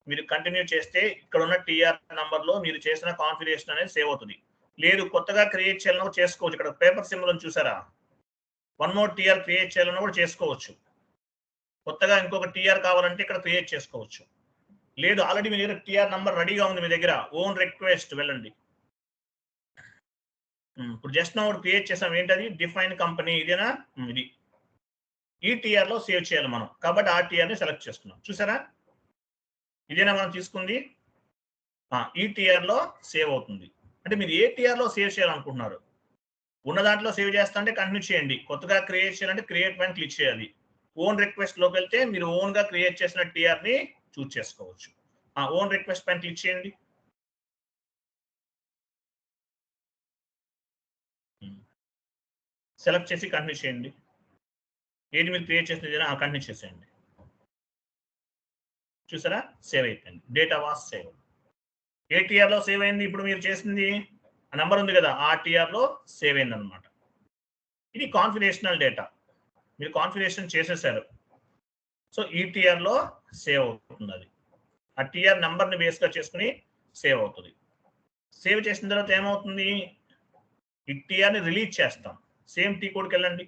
మీరు కంటిన్యూ చేస్తే ఇక్కడ ఉన్న టిఆర్ నంబర్ లో మీరు చేసిన కాన్ఫిగరేషన్ అనేది సేవ్ అవుతుంది. లేదు కొత్తగా క్రియేట్ చేయాలన్నా చేసుకోవచ్చు. ఇక్కడ పేపర్ సింబల్ చూసారా? వన్ మోర్ టిఆర్ క్రియేట్ చేయాలన్నా కూడా చేసుకోవచ్చు. కొత్తగా ఇంకొక టిఆర్ కావాలంటే ఇక్కడ క్రియేట్ చేసుకోవచ్చు. లేదు ఆల్రెడీ మీ దగ్గర టిఆర్ నంబర్ రెడీగా ఉంది మీ దగ్గర, ఓన్ రిక్వెస్ట్ వెళ్ళండి. ఇప్పుడు జస్ట్ నౌ క్రియేట్ చేసాం. ఏంటది? Define company. ఇదేనా? ఇది. ఈ టిఆర్ లో సేవ్ చేయాలి మనం, కాబట్టి ఆ టిఆర్ ని సెలెక్ట్ చేసుకున్నాం. చూసారా? ఇదేనా మనం తీసుకుంది? ఈ టిఆర్ లో సేవ్ అవుతుంది. అంటే మీరు ఏ టిఆర్ లో సేవ్ చేయాలనుకుంటున్నారు? ఉన్న దాంట్లో సేవ్ చేస్తా అంటే కంటిన్యూ చేయండి. కొత్తగా క్రియేట్ చేయాలంటే క్రియేట్ పైన క్లిక్ చేయాలి. ఓన్ రిక్వెస్ట్ లోకి వెళ్తే మీరు ఓన్ గా క్రియేట్ చేసిన టిఆర్ ని చూస్ చేసుకోవచ్చు. ఓన్ రిక్వెస్ట్ పైన క్లిక్ చేయండి. సెలెక్ట్ చేసి కంటిన్యూ చేయండి. ఏది మీరు క్రియేట్ చేసిన కంటిన్యూ చేసేయండి. చూసారా? సేవ్ అయిపోయింది. Data was save. ఏ టిఆర్ లో సేవ్ అయింది? ఇప్పుడు మీరు చేసింది ఆ నెంబర్ ఉంది కదా, ఆ టిఆర్ లో సేవ్ అయింది అనమాట. ఇది కాన్ఫిగరేషనల్ డేటా. మీరు కాన్ఫిగరేషన్ చేసేసారు. సో ఈ టిఆర్ లో సేవ్ అవుతుంది. అది ఆ టిఆర్ నంబర్ని బేస్గా చేసుకుని సేవ్ అవుతుంది. సేవ్ చేసిన తర్వాత ఏమవుతుంది? ఈ టిఆర్ని రిలీజ్ చేస్తాం. సేమ్ టీ కోడ్కి వెళ్ళండి.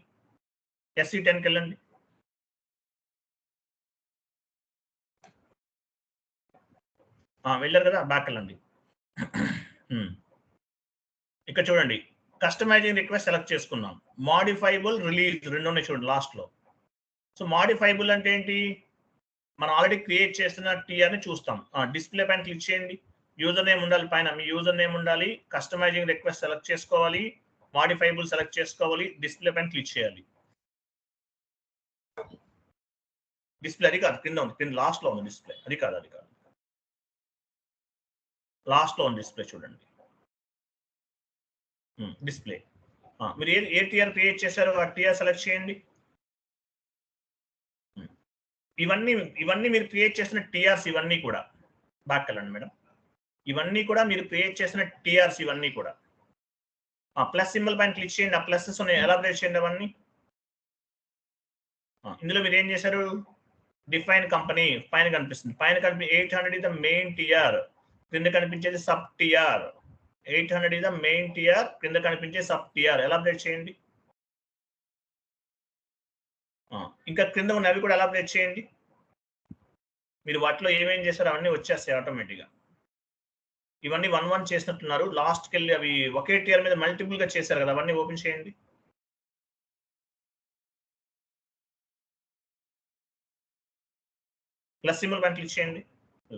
SC10కి వెళ్ళండి. వెళ్ళారు కదా, బ్యాక్ వెళ్ళండి. ఇక్కడ చూడండి, కస్టమైజింగ్ రిక్వెస్ట్ సెలెక్ట్ చేసుకున్నాం. మాడిఫైబుల్, రిలీజ్ రెండు ఉన్నాయి చూడండి లాస్ట్ లో. సో మాడిఫైబుల్ అంటే ఏంటి? మనం ఆల్రెడీ క్రియేట్ చేసిన టిఆర్ ని చూస్తాం. డిస్ప్లే పైన క్లిక్ చేయండి. యూజర్ నేమ్ ఉండాలి, పైన మీ యూజర్ నేమ్ ఉండాలి. కస్టమైజింగ్ రిక్వెస్ట్ సెలెక్ట్ చేసుకోవాలి. మాడిఫైబుల్ సెలెక్ట్ చేసుకోవాలి. డిస్ప్లే పైన క్లిక్ చేయాలి. డిస్ప్లే అది కాదు, కింద ఉంది, కింద లాస్ట్ లో ఉంది డిస్ప్లే. అది కాదు, అది కాదు, లాస్ట్ లో ఉంది డిస్ప్లే చూడండి. డిస్ప్లే. మీరు ఏ టిఆర్ క్రియేట్ చేశారో ఆ టిఆర్ సెలెక్ట్ చేయండి. ఇవన్నీ మీరు క్రియేట్ చేసిన టిఆర్స్. ఇవన్నీ కూడా బ్యాక్ వెళ్ళండి మేడం. ఇవన్నీ కూడా మీరు క్రియేట్ చేసిన టిఆర్స్. ఇవన్నీ కూడా ప్లస్ సింబల్ పైన క్లిక్ చేయండి. ఆ ప్లసెస్ ఎలాబరేట్ చేయండి అవన్నీ. ఇందులో మీరు ఏం చేశారు? డిఫైన్ కంపెనీ పైన కనిపిస్తుంది. పైన కనిపి 800 ఇస్ ద మెయిన్ టిఆర్, కింద కనిపించేది sub TR. 800 is the main TR, కింద కనిపించే సబ్ టిఆర్. ఎలాబరేట్ చేయండి. ఇంకా క్రింద ఉన్న అవి కూడా ఎలాబరేట్ చేయండి. మీరు వాటిలో ఏమేం చేశారో అవన్నీ వచ్చేస్తాయి ఆటోమేటిక్గా. ఇవన్నీ 1 చేసినట్టున్నారు. లాస్ట్కి వెళ్ళి అవి ఒకే టిఆర్ మీద మల్టిపుల్ గా చేశారు కదా, అవన్నీ ఓపెన్ చేయండి. ప్లస్ సింబల్ పైన క్లిక్ చేయండి.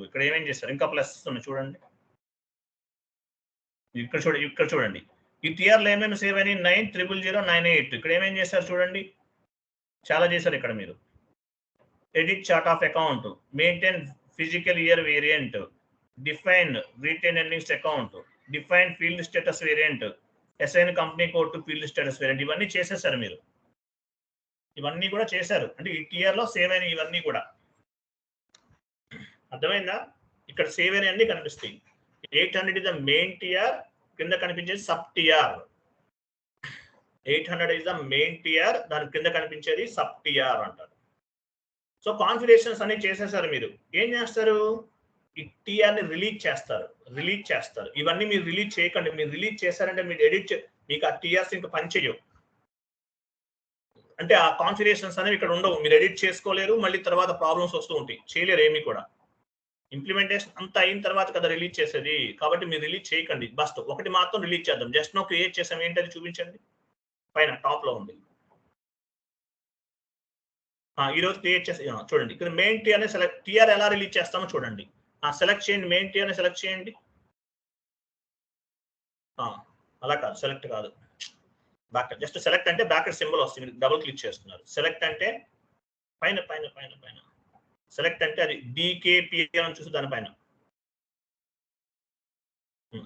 ఇక్కడ ఏమేం చేశారు? ఇంకా ప్లస్ ఉన్నాయి చూడండి. ఇక్కడ చూడండి ఈ టిఆర్లో ఏమేమి సేవ్ అయినాయి? 900098. ఇక్కడ ఏమేం చేశారు చూడండి, చాలా చేశారు ఇక్కడ మీరు. Edit chart of account, maintain physical year variant, define retain earnings account, define field status variant, assign company code to field status variant. ఇవన్నీ చేసేసారు మీరు, ఇవన్నీ కూడా చేశారు. అంటే ఈ టిఆర్ లో సేవ్ అయిన ఇవన్నీ కూడా అర్థమైందా? ఇక్కడ సేవ్ అయిన అన్ని కనిపిస్తాయి. 800 ఇస్ ద మెయిన్ టిఆర్, కింద కనిపించేది sub TR. 800 is the main TR, దాని కింద కనిపించేది సబ్ టిఆర్ అంటారు. సో కాన్ఫిగరేషన్స్ అన్ని చేసేసారు. మీరు ఏం చేస్తారు? ఈ టిఆర్ ని రిలీజ్ చేస్తారు. ఇవన్నీ మీరు రిలీజ్ చేయకండి. మీరు రిలీజ్ చేశారంటే మీరు ఎడిట్, మీకు ఆ టిఆర్స్ ఇంకా పనిచేయవు. అంటే ఆ కాన్ఫిగరేషన్స్ అనేవి ఇక్కడ ఉండవు, మీరు ఎడిట్ చేసుకోలేరు, మళ్ళీ తర్వాత ప్రాబ్లమ్స్ వస్తూ ఉంటాయి, చేయలేరు ఏమి కూడా. ఇంప్లిమెంటేషన్ అంతా అయిన తర్వాత కదా రిలీజ్ చేసేది, కాబట్టి మీరు రిలీజ్ చేయకండి. బస్ట్ ఒకటి మాత్రం రిలీజ్ చేద్దాం. జస్ట్ నో క్రియేట్ చేసాం, ఏంటది చూపించండి. పైన టాప్ లో ఉంది. ఈరోజు క్రియేట్ చేసి చూడండి, ఇక్కడ మెయిన్ టీ అనే సెలెక్ట్, టీఆర్ ఎలా రిలీజ్ చేస్తామో చూడండి. సెలెక్ట్ చేయండి, మెయిన్ టీ అనే సెలెక్ట్ చేయండి. అలా కాదు, సెలెక్ట్ కాదు, బ్యాకెట్. జస్ట్ సెలెక్ట్ అంటే బ్యాకెట్ సింబల్ వస్తుంది, మీరు డబుల్ క్లిక్ చేస్తున్నారు. సెలెక్ట్ అంటే పైన పైన పైన పైన సెలెక్ట్ అంటే అది డికేపి అని చూసి దానిపైన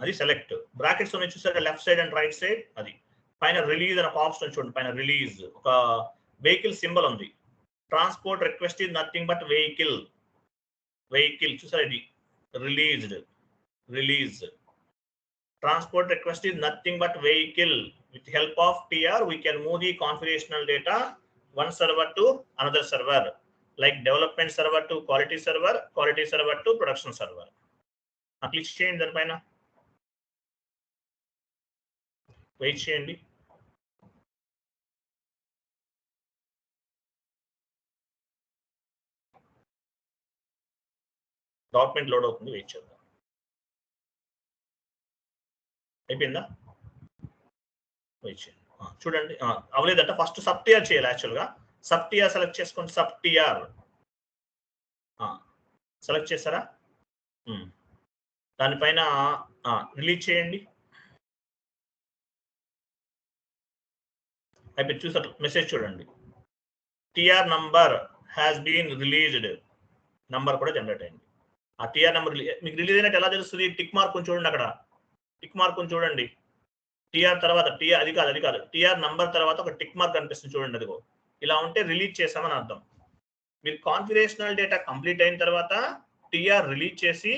అది సెలెక్ట్. బ్రాకెట్స్ ఉన్నాయి చూసారు, left side and right side. అది పైన రిలీజ్ అని ఒక ఆప్షన్ చూడండి. పైన రిలీజ్ ఒక వెహికల్ సింబల్ ఉంది. Transport request is nothing but vehicle చూసారు, ఇది release. Transport request is nothing but vehicle. With help of TR, we can move the configurational data one server to another server, like development server to quality server to production server. Click change then paina. Wait cheyandi. Document load అవుతుంది, wait చేద్దాం. అయిపోయిందా? చూడండి, అవలేదంట. First sub TR చేయాలి. యాక్చువల్గా sub TR select చేసుకోండి. Sub TR select చేస్తారా? దానిపైన రిలీజ్ చేయండి. అయిపోయి చూసారు మెసేజ్ చూడండి, TR number has been released. Number కూడా జనరేట్ అయింది. ఆ టిఆర్ నంబర్ మీకు రిలీజ్ అయినట్టు ఎలా తెలుస్తుంది? టిక్ మార్క్ చూడండి, అక్కడ టిక్ మార్క్ చూడండి. టిఆర్ తర్వాత అది కాదు టిఆర్ నంబర్ తర్వాత ఒక టిక్ మార్క్ కనిపిస్తుంది చూడండి. అదిగో ఇలా ఉంటే రిలీజ్ చేసామని అర్థం. మీరు కాన్ఫిగరేషనల్ డేటా కంప్లీట్ అయిన తర్వాత టిఆర్ రిలీజ్ చేసి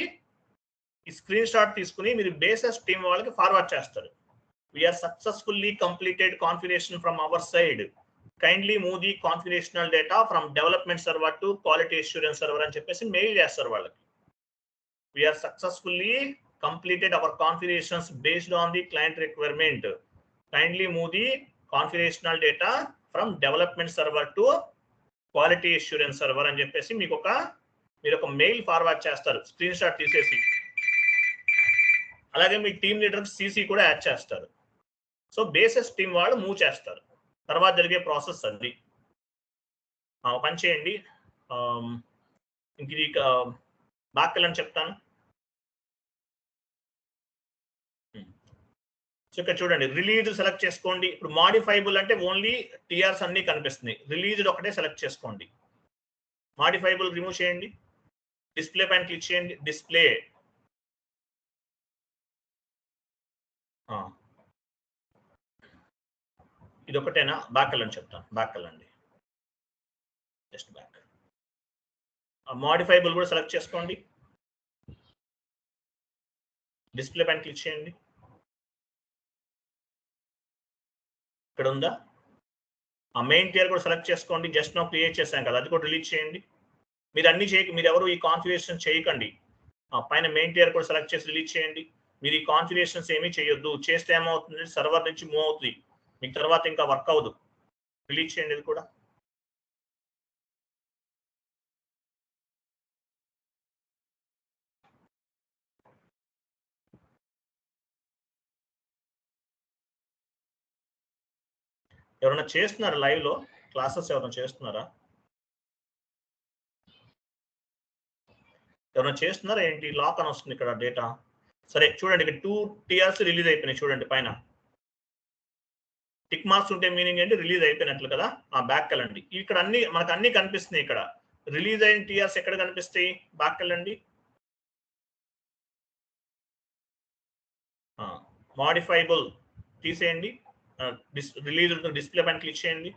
ఈ స్క్రీన్ షాట్ తీసుకుని మీరు బేసెస్ టీమ్ వాళ్ళకి ఫార్వర్డ్ చేస్తారు. We're successfully completed configuration from our side, kindly move the configurational data from development server to quality assurance server అని చెప్పేసి మెయిల్ చేస్తారు వాళ్ళకి. We're successfully completed our configurations based on the client requirement. Kindly move the configurational data from development server to quality assurance server అని చెప్పేసి మీరు ఒక mail forward చేస్తారు, screen shot తీసేసి. అలాగే మీ టీమ్ లీడర్ సిసి కూడా యాడ్ చేస్తారు. సో బేసెస్ టీమ్ వాళ్ళు మూవ్ చేస్తారు. తర్వాత జరిగే ప్రాసెస్ అది. పని చేయండి. ఇంక ఇది బాక్కెళ్ళని చెప్తాను. సో ఇక్కడ చూడండి, రిలీజ్ సెలెక్ట్ చేసుకోండి. ఇప్పుడు మాడిఫైబుల్ అంటే ఓన్లీ టిఆర్స్ అన్ని కనిపిస్తుంది. రిలీజ్డ్ ఒకటే సెలెక్ట్ చేసుకోండి. మాడిఫైబుల్ రిమూవ్ చేయండి. డిస్ప్లే పైన క్లిక్ చేయండి. డిస్ప్లే ఇది ఒకటేనా? బ్యాక్ వెళ్ళండి చెప్తాను. బ్యాక్ వెళ్ళండి, జస్ట్ బ్యాక్. మాడిఫైబుల్ కూడా సెలెక్ట్ చేసుకోండి. డిస్ప్లే పైన క్లిక్ చేయండి. ఇక్కడ ఉందా? ఆ మెయిన్ టిఆర్ కూడా సెలెక్ట్ చేసుకోండి. జస్ట్ నో క్రియేట్ చేశాం కదా, అది కూడా రిలీజ్ చేయండి. మీరు అన్ని మీరు ఎవరు ఈ కాన్ఫిగరేషన్ చేయకండి. పైన మెయిన్ టిఆర్ కూడా సెలెక్ట్ చేసి రిలీజ్ చేయండి. మీరు ఈ కాన్ఫిగరేషన్స్ ఏమీ చేయొద్దు. చేస్తే ఏమవుతుంది? సర్వర్ నుంచి మూవ్ అవుతుంది, మీకు తర్వాత ఇంకా వర్క్ అవ్వదు. రిలీజ్ చేయండి ఇది కూడా. ఎవరైనా చేస్తున్నారా లైవ్ లో? క్లాసెస్ ఎవరైనా చేస్తున్నారా? ఎవరైనా చేస్తున్నారా ఏంటి? లాక్ అని వస్తుంది ఇక్కడ డేటా. సరే చూడండి, ఇక్కడ 2 టిఆర్స్ రిలీజ్ అయిపోయినాయి చూడండి. పైన టిక్ మార్క్స్ ఉంటే మీనింగ్ ఏంటి? రిలీజ్ అయిపోయినట్లు కదా. బ్యాక్ వెళ్ళండి. ఇక్కడ మనకు అన్ని కనిపిస్తున్నాయి. ఇక్కడ రిలీజ్ అయిన టీఆర్స్ ఎక్కడ కనిపిస్తాయి? బాక్కెళ్ళండి. మాడిఫైబుల్ తీసేయండి. రిలీజ్ డిస్ప్లే పైన క్లిక్ చేయండి.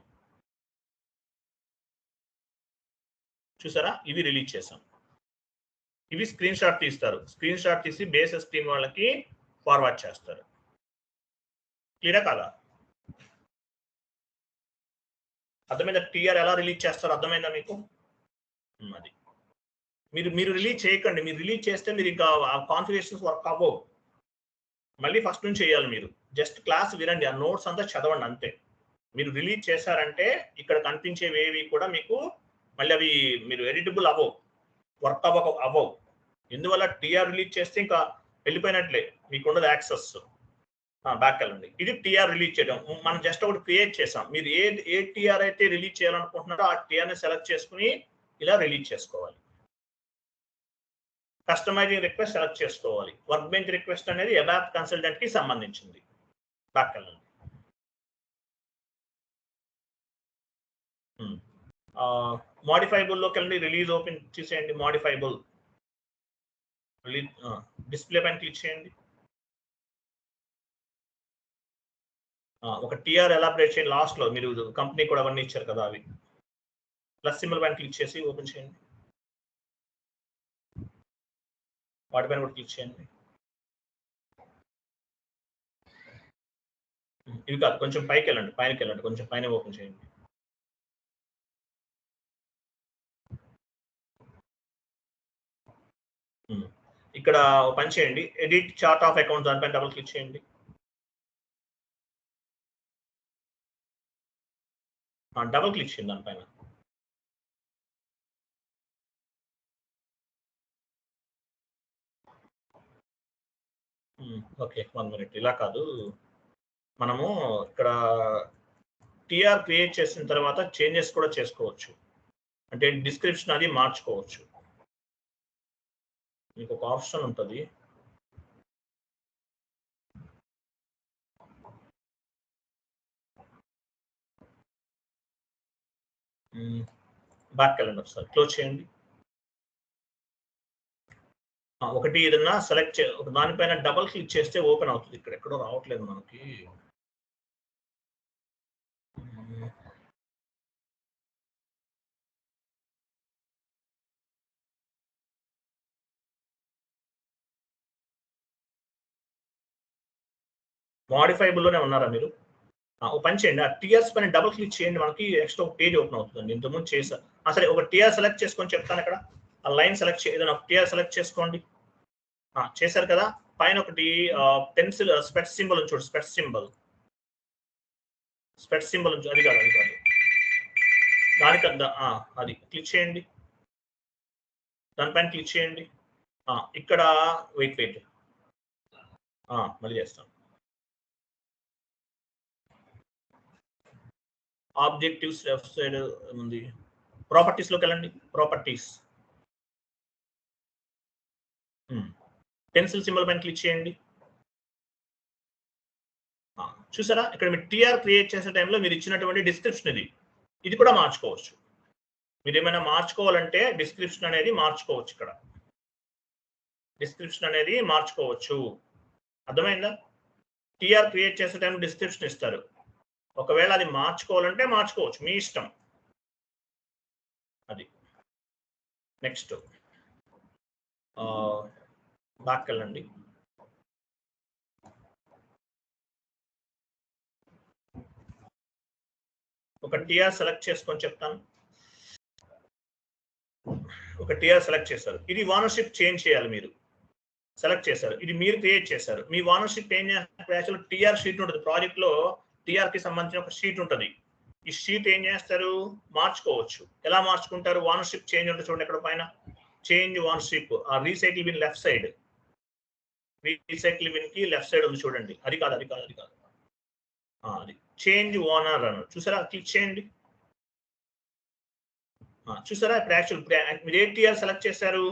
చూసారా, ఇవి రిలీజ్ చేసాం. ఇవి స్క్రీన్ షాట్ తీస్తారు. స్క్రీన్ షాట్ తీసి బేసెస్ టీమ్ వాళ్ళకి ఫార్వర్డ్ చేస్తారు. క్లియరా కాదా? అర్థమైందా? టీఆర్ ఎలా రిలీజ్ చేస్తారో అర్థమైందా మీకు? అది మీరు రిలీజ్ చేయకండి. మీరు రిలీజ్ చేస్తే మీరు ఇంకా కాన్ఫిగరేషన్స్ వర్క్ అవ్వవు. మళ్ళీ ఫస్ట్ నుంచి చేయాలి. మీరు జస్ట్ క్లాస్ వినండి, ఆ నోట్స్ అంతా చదవండి అంతే. మీరు రిలీజ్ చేశారంటే ఇక్కడ కనిపించేవేవి కూడా మీకు మళ్ళీ అవి మీరు ఎడిటబుల్ అవ్వవు, వర్క్ అవ్వవు. ఎందువల్ల టీఆర్ రిలీజ్ చేస్తే ఇంకా వెళ్ళిపోయినట్లే, మీకు ఉండదు యాక్సెస్. బ్యాక్ వెళ్ళండి. ఇది టీఆర్ రిలీజ్ చేయడం. మనం జస్ట్ ఒకటి క్రియేట్ చేసాం. మీరు ఏ టీఆర్ అయితే రిలీజ్ చేయాలనుకుంటున్నారో ఆ టీఆర్ని సెలెక్ట్ చేసుకుని ఇలా రిలీజ్ చేసుకోవాలి. కస్టమైజింగ్ రిక్వెస్ట్ సెలెక్ట్ చేసుకోవాలి. వర్క్ బెంచ్ రిక్వెస్ట్ అనేది అబాప్ కన్సల్టెంట్ కి సంబంధించింది. బ్యాక్ వెళ్ళండి. మాడిఫైబుల్లోకి వెళ్ళి రిలీజ్ ఓపెన్ చేసేయండి. మాడిఫైబుల్ రిలీజ్ డిస్ప్లే పైన క్లిక్ చేయండి. ఒక టీఆర్ ఎలాబరేట్ చేయండి. లాస్ట్ లో మీరు కంపెనీ కూడా అవన్నీ ఇచ్చారు కదా, అవి ప్లస్ సింబల్ పైన క్లిక్ చేసి ఓపెన్ చేయండి. వాటిపైన కూడా క్లిక్ చేయండి. ఇవి కాదు, కొంచెం పైకి వెళ్ళండి. పైనకి వెళ్ళండి, కొంచెం పైన ఓపెన్ చేయండి. ఇక్కడ పని చేయండి. ఎడిట్ చార్ట్ ఆఫ్ అకౌంట్ దానిపైన డబుల్ క్లిక్ చేయండి. డబుల్ క్లిక్ చేయండి దానిపైన. Okay, 1 minute. ఇలా కాదు, మనము ఇక్కడ టీఆర్ క్రియేట్ చేసిన తర్వాత చేంజెస్ కూడా చేసుకోవచ్చు. అంటే డిస్క్రిప్షన్ అది మార్చుకోవచ్చు. మీకు ఒక ఆప్షన్ ఉంటుంది. బ్యాక్ వెళ్ళండి, ఒకసారి క్లోజ్ చేయండి. ఒకటి ఏదన్నా సెలెక్ట్ ఒక దానిపైన డబుల్ క్లిక్ చేస్తే ఓపెన్ అవుతుంది. ఇక్కడ ఎక్కడో రావట్లేదు మనకి. మాడిఫైబుల్లోనే ఉన్నారా మీరు? పని చేయండి. ఆ టీఆర్స్ పైన డబుల్ క్లిక్ చేయండి. మనకి నెక్స్ట్ ఒక పేజ్ ఓపెన్ అవుతుందండి. ఇంతకుముందు చేసా. సరే, ఒక టీఆర్ సెలెక్ట్ చేసుకొని చెప్తాను. ఇక్కడ ఆ లైన్ సెలెక్ట్ ఏదైనా ఒక టీఆర్ సెలెక్ట్ చేసుకోండి. చేశారు కదా. పైన ఒకటి పెన్సిల్ స్పెట్స్ సింబల్ ఉంది చూడు. స్పెట్స్ సింబల్ ఉంది. అది కాదు దానికి అది క్లిక్ చేయండి. దానిపైన క్లిక్ చేయండి. ఇక్కడ వెయిట్ మళ్ళీ చేస్తాను. ఆబ్జెక్టివ్స్ లెఫ్ట్ సైడ్ ఉంది. ప్రాపర్టీస్లోకి వెళ్ళండి. ప్రాపర్టీస్ పెన్సిల్ సింబల్ పైన క్లిక్ చేయండి. చూసారా, ఇక్కడ మీరు టీఆర్ క్రియేట్ చేసే టైంలో మీరు ఇచ్చినటువంటి డిస్క్రిప్షన్ ఇది కూడా మార్చుకోవచ్చు. మీరు ఏమైనా మార్చుకోవాలంటే డిస్క్రిప్షన్ అనేది మార్చుకోవచ్చు. ఇక్కడ డిస్క్రిప్షన్ అనేది మార్చుకోవచ్చు. అర్థమైందా? టీఆర్ క్రియేట్ చేసే టైం డిస్క్రిప్షన్ ఇస్తారు. ఒకవేళ అది మార్చుకోవాలంటే మార్చుకోవచ్చు, మీ ఇష్టం. అది నెక్స్ట్ బ్యాక్ వెళ్ళండి. ఒక టీఆర్ సెలెక్ట్ చేసుకొని చెప్తాను. ఒక టీఆర్ సెలెక్ట్ చేశారు. ఇది ఓనర్షిప్ చేంజ్ చేయాలి. మీరు సెలెక్ట్ చేశారు, ఇది మీరు క్రియేట్ చేశారు. మీ ఓనర్షిప్ ఏం చేస్తారు? టీఆర్ షీట్ ఉంటుంది. ప్రాజెక్ట్ లో టీఆర్ కి సంబంధించిన ఒక షీట్ ఉంటుంది. ఈ షీట్ ఏం చేస్తారు? మార్చుకోవచ్చు. ఎలా మార్చుకుంటారు? ఓనర్షిప్ చేంజ్ ఉంటుంది చూడండి. ఇక్కడ పైన చేంజ్ ఓనర్షిప్, ఆ recycle bin left side, recycle bin కి లెఫ్ట్ సైడ్ ఉంది చూడండి. అది కాదు అది చేంజ్ ఓనర్ అని చూసారా? క్లిక్ చేయండి. చూసారా, ఇప్పుడు యాక్చువల్ మీరు ఏ టీఆర్ సెలెక్ట్ చేశారు?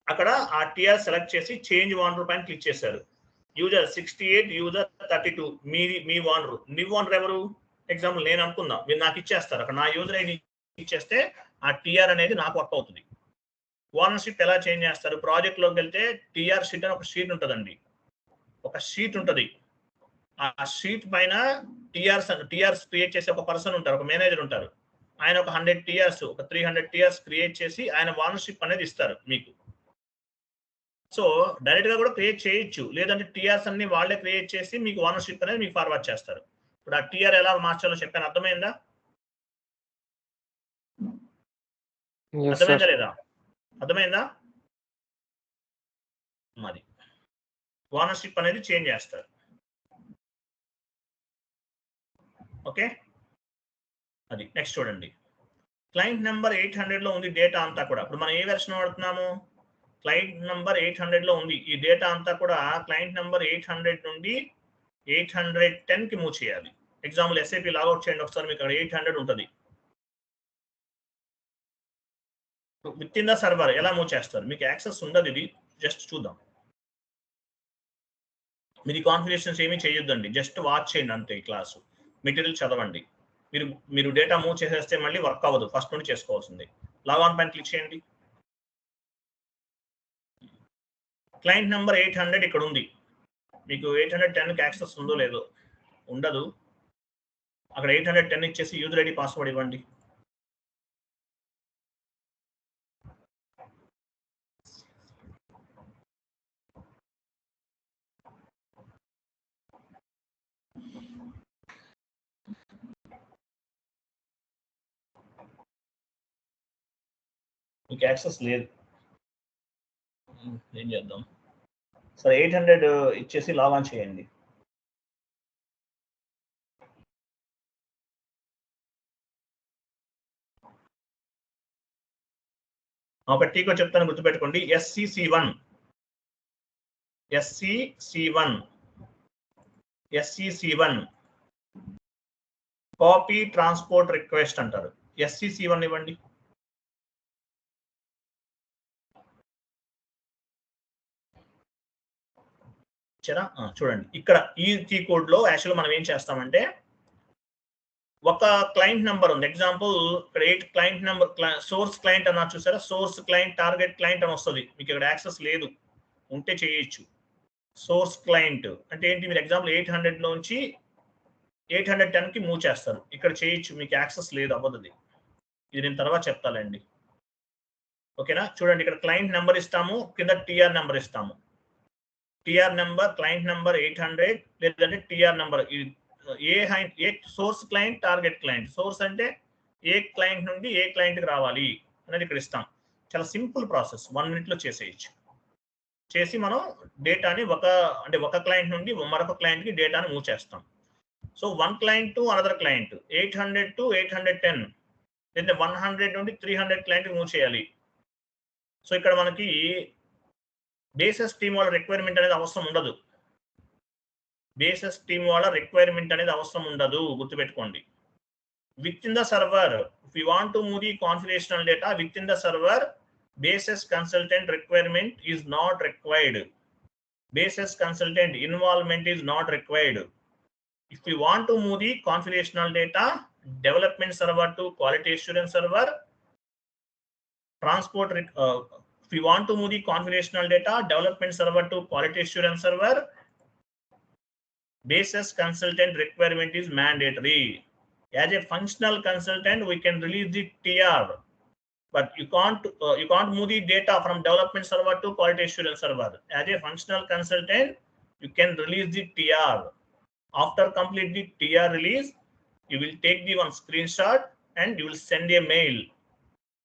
అక్కడ ఆ టీఆర్ సెలెక్ట్ చేసి చేంజ్ ఓనర్ పైన క్లిక్ చేశారు. User 68, user 32. మీ ఓనర్. మీ ఓనర్ ఎవరు? ఎగ్జాంపుల్ నేను అనుకుందాం, మీరు నాకు ఇచ్చేస్తారు. అక్కడ నా యూజర్ ఐడి ఇచ్చేస్తే ఆ టీఆర్ అనేది నాకు వర్క్ అవుతుంది. ఓనర్షిప్ ఎలా చేంజ్ చేస్తారు? ప్రాజెక్ట్లోకి వెళ్తే టీఆర్ షీట్ అని ఒక షీట్ ఉంటుందండి. ఒక షీట్ ఉంటుంది. ఆ షీట్ పైన టీఆర్స్ క్రియేట్ చేసే ఒక పర్సన్ ఉంటారు, ఒక మేనేజర్ ఉంటారు. ఆయన ఒక 100 టీఆర్స్, ఒక 300 టీఆర్స్ క్రియేట్ చేసి ఆయన ఓనర్షిప్ అనేది ఇస్తారు మీకు. సో డైరెక్ట్ గా కూడా క్రియేట్ చేయొచ్చు, లేదంటే టీఆర్స్ అన్ని వాళ్ళే క్రియేట్ చేసి మీకు ఓనర్షిప్ అనేది మీకు ఫార్వర్డ్ చేస్తారు. ఇప్పుడు ఆ టీఆర్ ఎలా మార్చాలో చెప్పాను, అర్థమైందా? అర్థమైందా లేదా? అర్థమైందా? మరి ఓనర్షిప్ అనేది చేంజ్ చేస్తారు. ఓకే, అది నెక్స్ట్ చూడండి. క్లయింట్ నెంబర్ 800 లో ఉంది డేటా అంతా కూడా. ఇప్పుడు మనం ఏ వెర్షన్ వాడుతున్నాము? క్లయింట్ నెంబర్ 800 లో ఉంది. ఈ డేటా అంతా కూడా క్లయింట్ నెంబర్ 800 నుండి 810 కి మూవ్ చేయాలి. ఎగ్జాంపుల్ ఎస్ఏపి లాగౌట్ చేయండి ఒకసారి, మీకు అక్కడ 800 ఉంటుంది. విత్ ఇన్ ద సర్వర్ ఎలా మూవ్ చేస్తారు? మీకు యాక్సెస్ ఉండదు, ఇది జస్ట్ చూద్దాం. మీరు కాన్ఫిగరేషన్స్ ఏమీ చేయొద్దండి, జస్ట్ వాచ్ చేయండి అంతే. ఈ క్లాసు మెటీరియల్ చదవండి. మీరు డేటా మూవ్ చేసేస్తే మళ్ళీ వర్క్ అవ్వదు, ఫస్ట్ నుండి చేసుకోవాల్సింది. లాగ్ ఆన్ పైన క్లిక్ చేయండి. క్లయింట్ నెంబర్ 800 ఇక్కడ ఉంది. మీకు 810కి యాక్సెస్ ఉందో లేదో? ఉండదు. అక్కడ 810 ఇచ్చేసి యూజర్ ఐడి పాస్వర్డ్ ఇవ్వండి. మీకు యాక్సెస్ లేదు, ఏం చేద్దాం? సరే 800 ఇచ్చేసి లాగ్ ఆన్ చేయండి. ఒక టీకో చెప్తాను, గుర్తుపెట్టుకోండి. SCC1 కాపీ ట్రాన్స్పోర్ట్ రిక్వెస్ట్ అంటారు. SCC1 ఇవ్వండి. చూడండి ఇక్కడ ఈ కీ కోడ్ లో యాక్చువల్ మనం ఏం చేస్తామంటే, ఒక క్లయింట్ నెంబర్ ఉంది. ఎగ్జాంపుల్ ఇక్కడ 8 క్లయింట్ నెంబర్, సోర్స్ క్లయింట్ అన్నారు చూసారా? సోర్స్ క్లయింట్, టార్గెట్ క్లయింట్ అని వస్తుంది. మీకు ఇక్కడ యాక్సెస్ లేదు, ఉంటే చేయొచ్చు. సోర్స్ క్లయింట్ అంటే ఏంటి? మీరు ఎగ్జాంపుల్ 800 నుంచి 810 కి మూవ్ చేస్తారు. ఇక్కడ చేయొచ్చు, మీకు యాక్సెస్ లేదు, అవ్వదు. ఇది నేను తర్వాత చెప్తానండి. ఓకేనా? చూడండి ఇక్కడ క్లయింట్ నెంబర్ ఇస్తాము, కింద టీఆర్ నెంబర్ ఇస్తాము. టీఆర్ నెంబర్, క్లయింట్ నెంబర్ 800, లేదంటే టీఆర్ నెంబర్. ఏ source client, target client. Source అంటే ఏ క్లయింట్ నుండి ఏ క్లయింట్కి రావాలి అనేది ఇక్కడ ఇస్తాం. చాలా సింపుల్ ప్రాసెస్, 1 minute లో చేసేయచ్చు. చేసి మనం డేటాని ఒక క్లయింట్ నుండి మరొక క్లయింట్కి డేటాని మూవ్ చేస్తాం. So 1 client to another client, 800 to 810, లేదంటే 100 నుండి 300 క్లయింట్కి మూవ్ చేయాలి. సో ఇక్కడ మనకి బేసెస్ టీమ్ వాళ్ళ రిక్వైర్మెంట్ అనేది అవసరం ఉండదు. బేసెస్ టీమ్ వాళ్ళ రిక్వైర్మెంట్ అనేది అవసరం ఉండదు, గుర్తుపెట్టుకోండి. Within the server, if you want to move the configurational data within the server, basis consultant requirement is not required. Basis consultant involvement is not required. If we want to move the configurational data, development server to quality assurance server, if we want to move the configurational data, development server to quality assurance server, basis consultant requirement is mandatory. As a functional consultant, we can release the TR. But you can't move the data from development server to quality assurance server. As a functional consultant, you can release the TR. After complete the TR release, you will take the one screenshot and you will send a mail.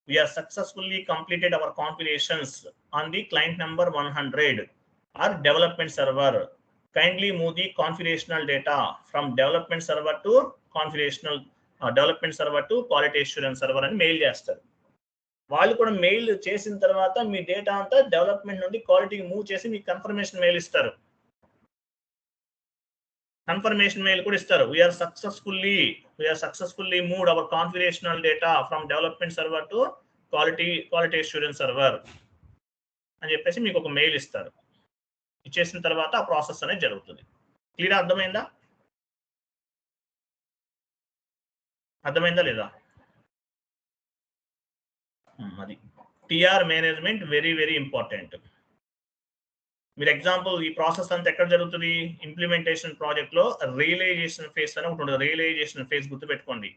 We have successfully completed our configurations on the client number 100 or development server. Kindly move the configurational data from development server to development server to quality assurance server and mail చేస్తారు. వాళ్ళు కూడా mail చేసిన తర్వాత మీ data అంతా development నుండి క్వాలిటీకి move చేసి మీకు కన్ఫర్మేషన్ మెయిల్ ఇస్తారు. కన్ఫర్మేషన్ మెయిల్ కూడా ఇస్తారు. We're successfully moved our configurational data from development server to quality assurance server అని చెప్పేసి మీకు ఒక మెయిల్ ఇస్తారు. ఇచ్చేసిన తర్వాత ఆ ప్రాసెస్ అనేది జరుగుతుంది. క్లియర్? అర్థమైందా లేదా? అది TR management very very important. మీరు ఎగ్జాంపుల్ ఈ ప్రాసెస్ అంతా ఎక్కడ జరుగుతుంది? ఇంప్లిమెంటేషన్ ప్రాజెక్ట్ లో రియలైజేషన్ ఫేజ్ అని ఒకటి ఉంటుంది. రియలైజేషన్ ఫేజ్ గుర్తుపెట్టుకోండి.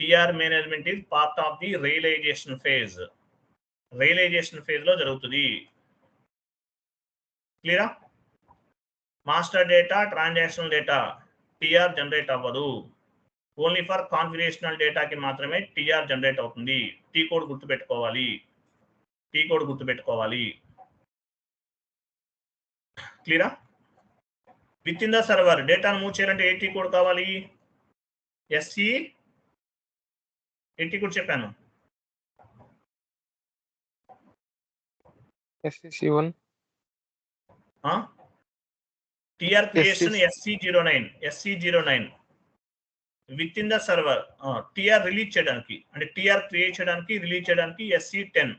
TR management is part of the realization phase. Realization phase లో జరుగుతుంది. క్లియరా? Master data, transactional data TR generate అవ్వదు. ఓన్లీ ఫర్ కాన్ఫిగరేషనల్ డేటాకి మాత్రమే టిఆర్ జనరేట్ అవుతుంది. టీ కోడ్ గుర్తుపెట్టుకోవాలి. టీ కోడ్ గుర్తుపెట్టుకోవాలి. క్లియరా? విత్ ఇన్ ద సర్వర్ డేటాను మూవ్ చేయాలంటే ఏ టీ కోడ్ కావాలి? ఎస్సి ఏ టీ కోడ్ చెప్పాను? SC1 TR creation SC09 within the server. TR release చేయడానికి అంటే టిఆర్ క్రియేట్ చేయడానికి రిలీజ్ చేయడానికి SC10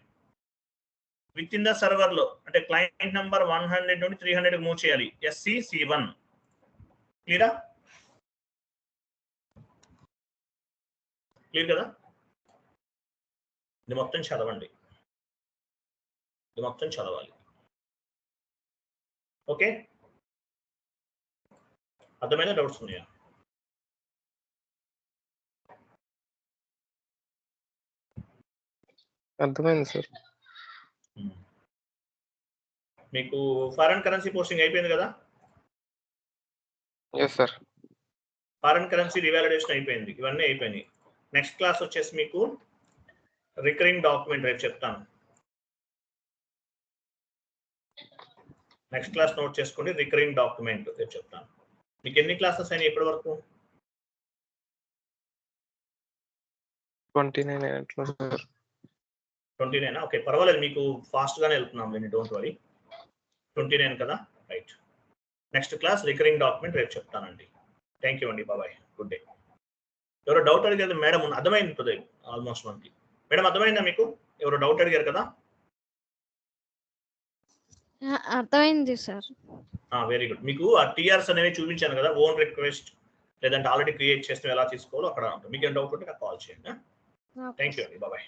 with in the server లో అంటే క్లయింట్ నంబర్ 100 నుండి 300 మూవ్ చేయాలి. SCC1. క్లియరా? క్లియర్ కదా? ఇది మొత్తం చదవండి. ఇది మొత్తం చదవాలి. ఓకే, అర్థమైనా? డౌట్స్ ఉన్నాయా? అర్థమైంది సార్. మీకు ఫారెన్ కరెన్సీ పోస్టింగ్ అయిపోయింది కదా? Yes sir. Foreign currency revaluation అయిపోయింది. ఇవన్నీ అయిపోయినాయి. నెక్స్ట్ క్లాస్ వచ్చేసి మీకు రికరింగ్ డాక్యుమెంట్ రేపు చెప్తాను. నెక్స్ట్ క్లాస్ నోట్ చేసుకోండి. రికరింగ్ డాక్యుమెంట్ రేపు చెప్తాను. మీకు ఎన్ని క్లాసెస్ అయినాయి ఇప్పటి వరకు? 29 ఎట్లా సార్? 29. ఓకే, పర్వాలేదు, మీకు ఫాస్ట్ గానే వెళ్తున్నాం లేండి, డోంట్ వరీ. 29 కదా, right. Next class recurring document రేపు చెప్తానండి. థ్యాంక్ యూ అండి, బాబాయ్, గుడ్ డే. ఎవరో డౌట్ అడిగారు మేడం, అర్థమైంది ఆల్మోస్ట్ మనకి. మేడం అర్థమైందా మీకు? ఎవరో డౌట్ అడిగారు కదా? అర్థమైంది సార్. Very good. మీకు ఆ టీఆర్స్ అనేవి చూపించాను కదా, ఓన్ రిక్వెస్ట్ లేదంటే ఆల్రెడీ క్రియేట్ చేస్తే ఎలా తీసుకోవాలో అక్కడ ఉంటుంది. మీకు ఏం డౌట్ ఉంటే నాకు కాల్ చేయండి. థ్యాంక్ యూ అండి, బాబాయ్.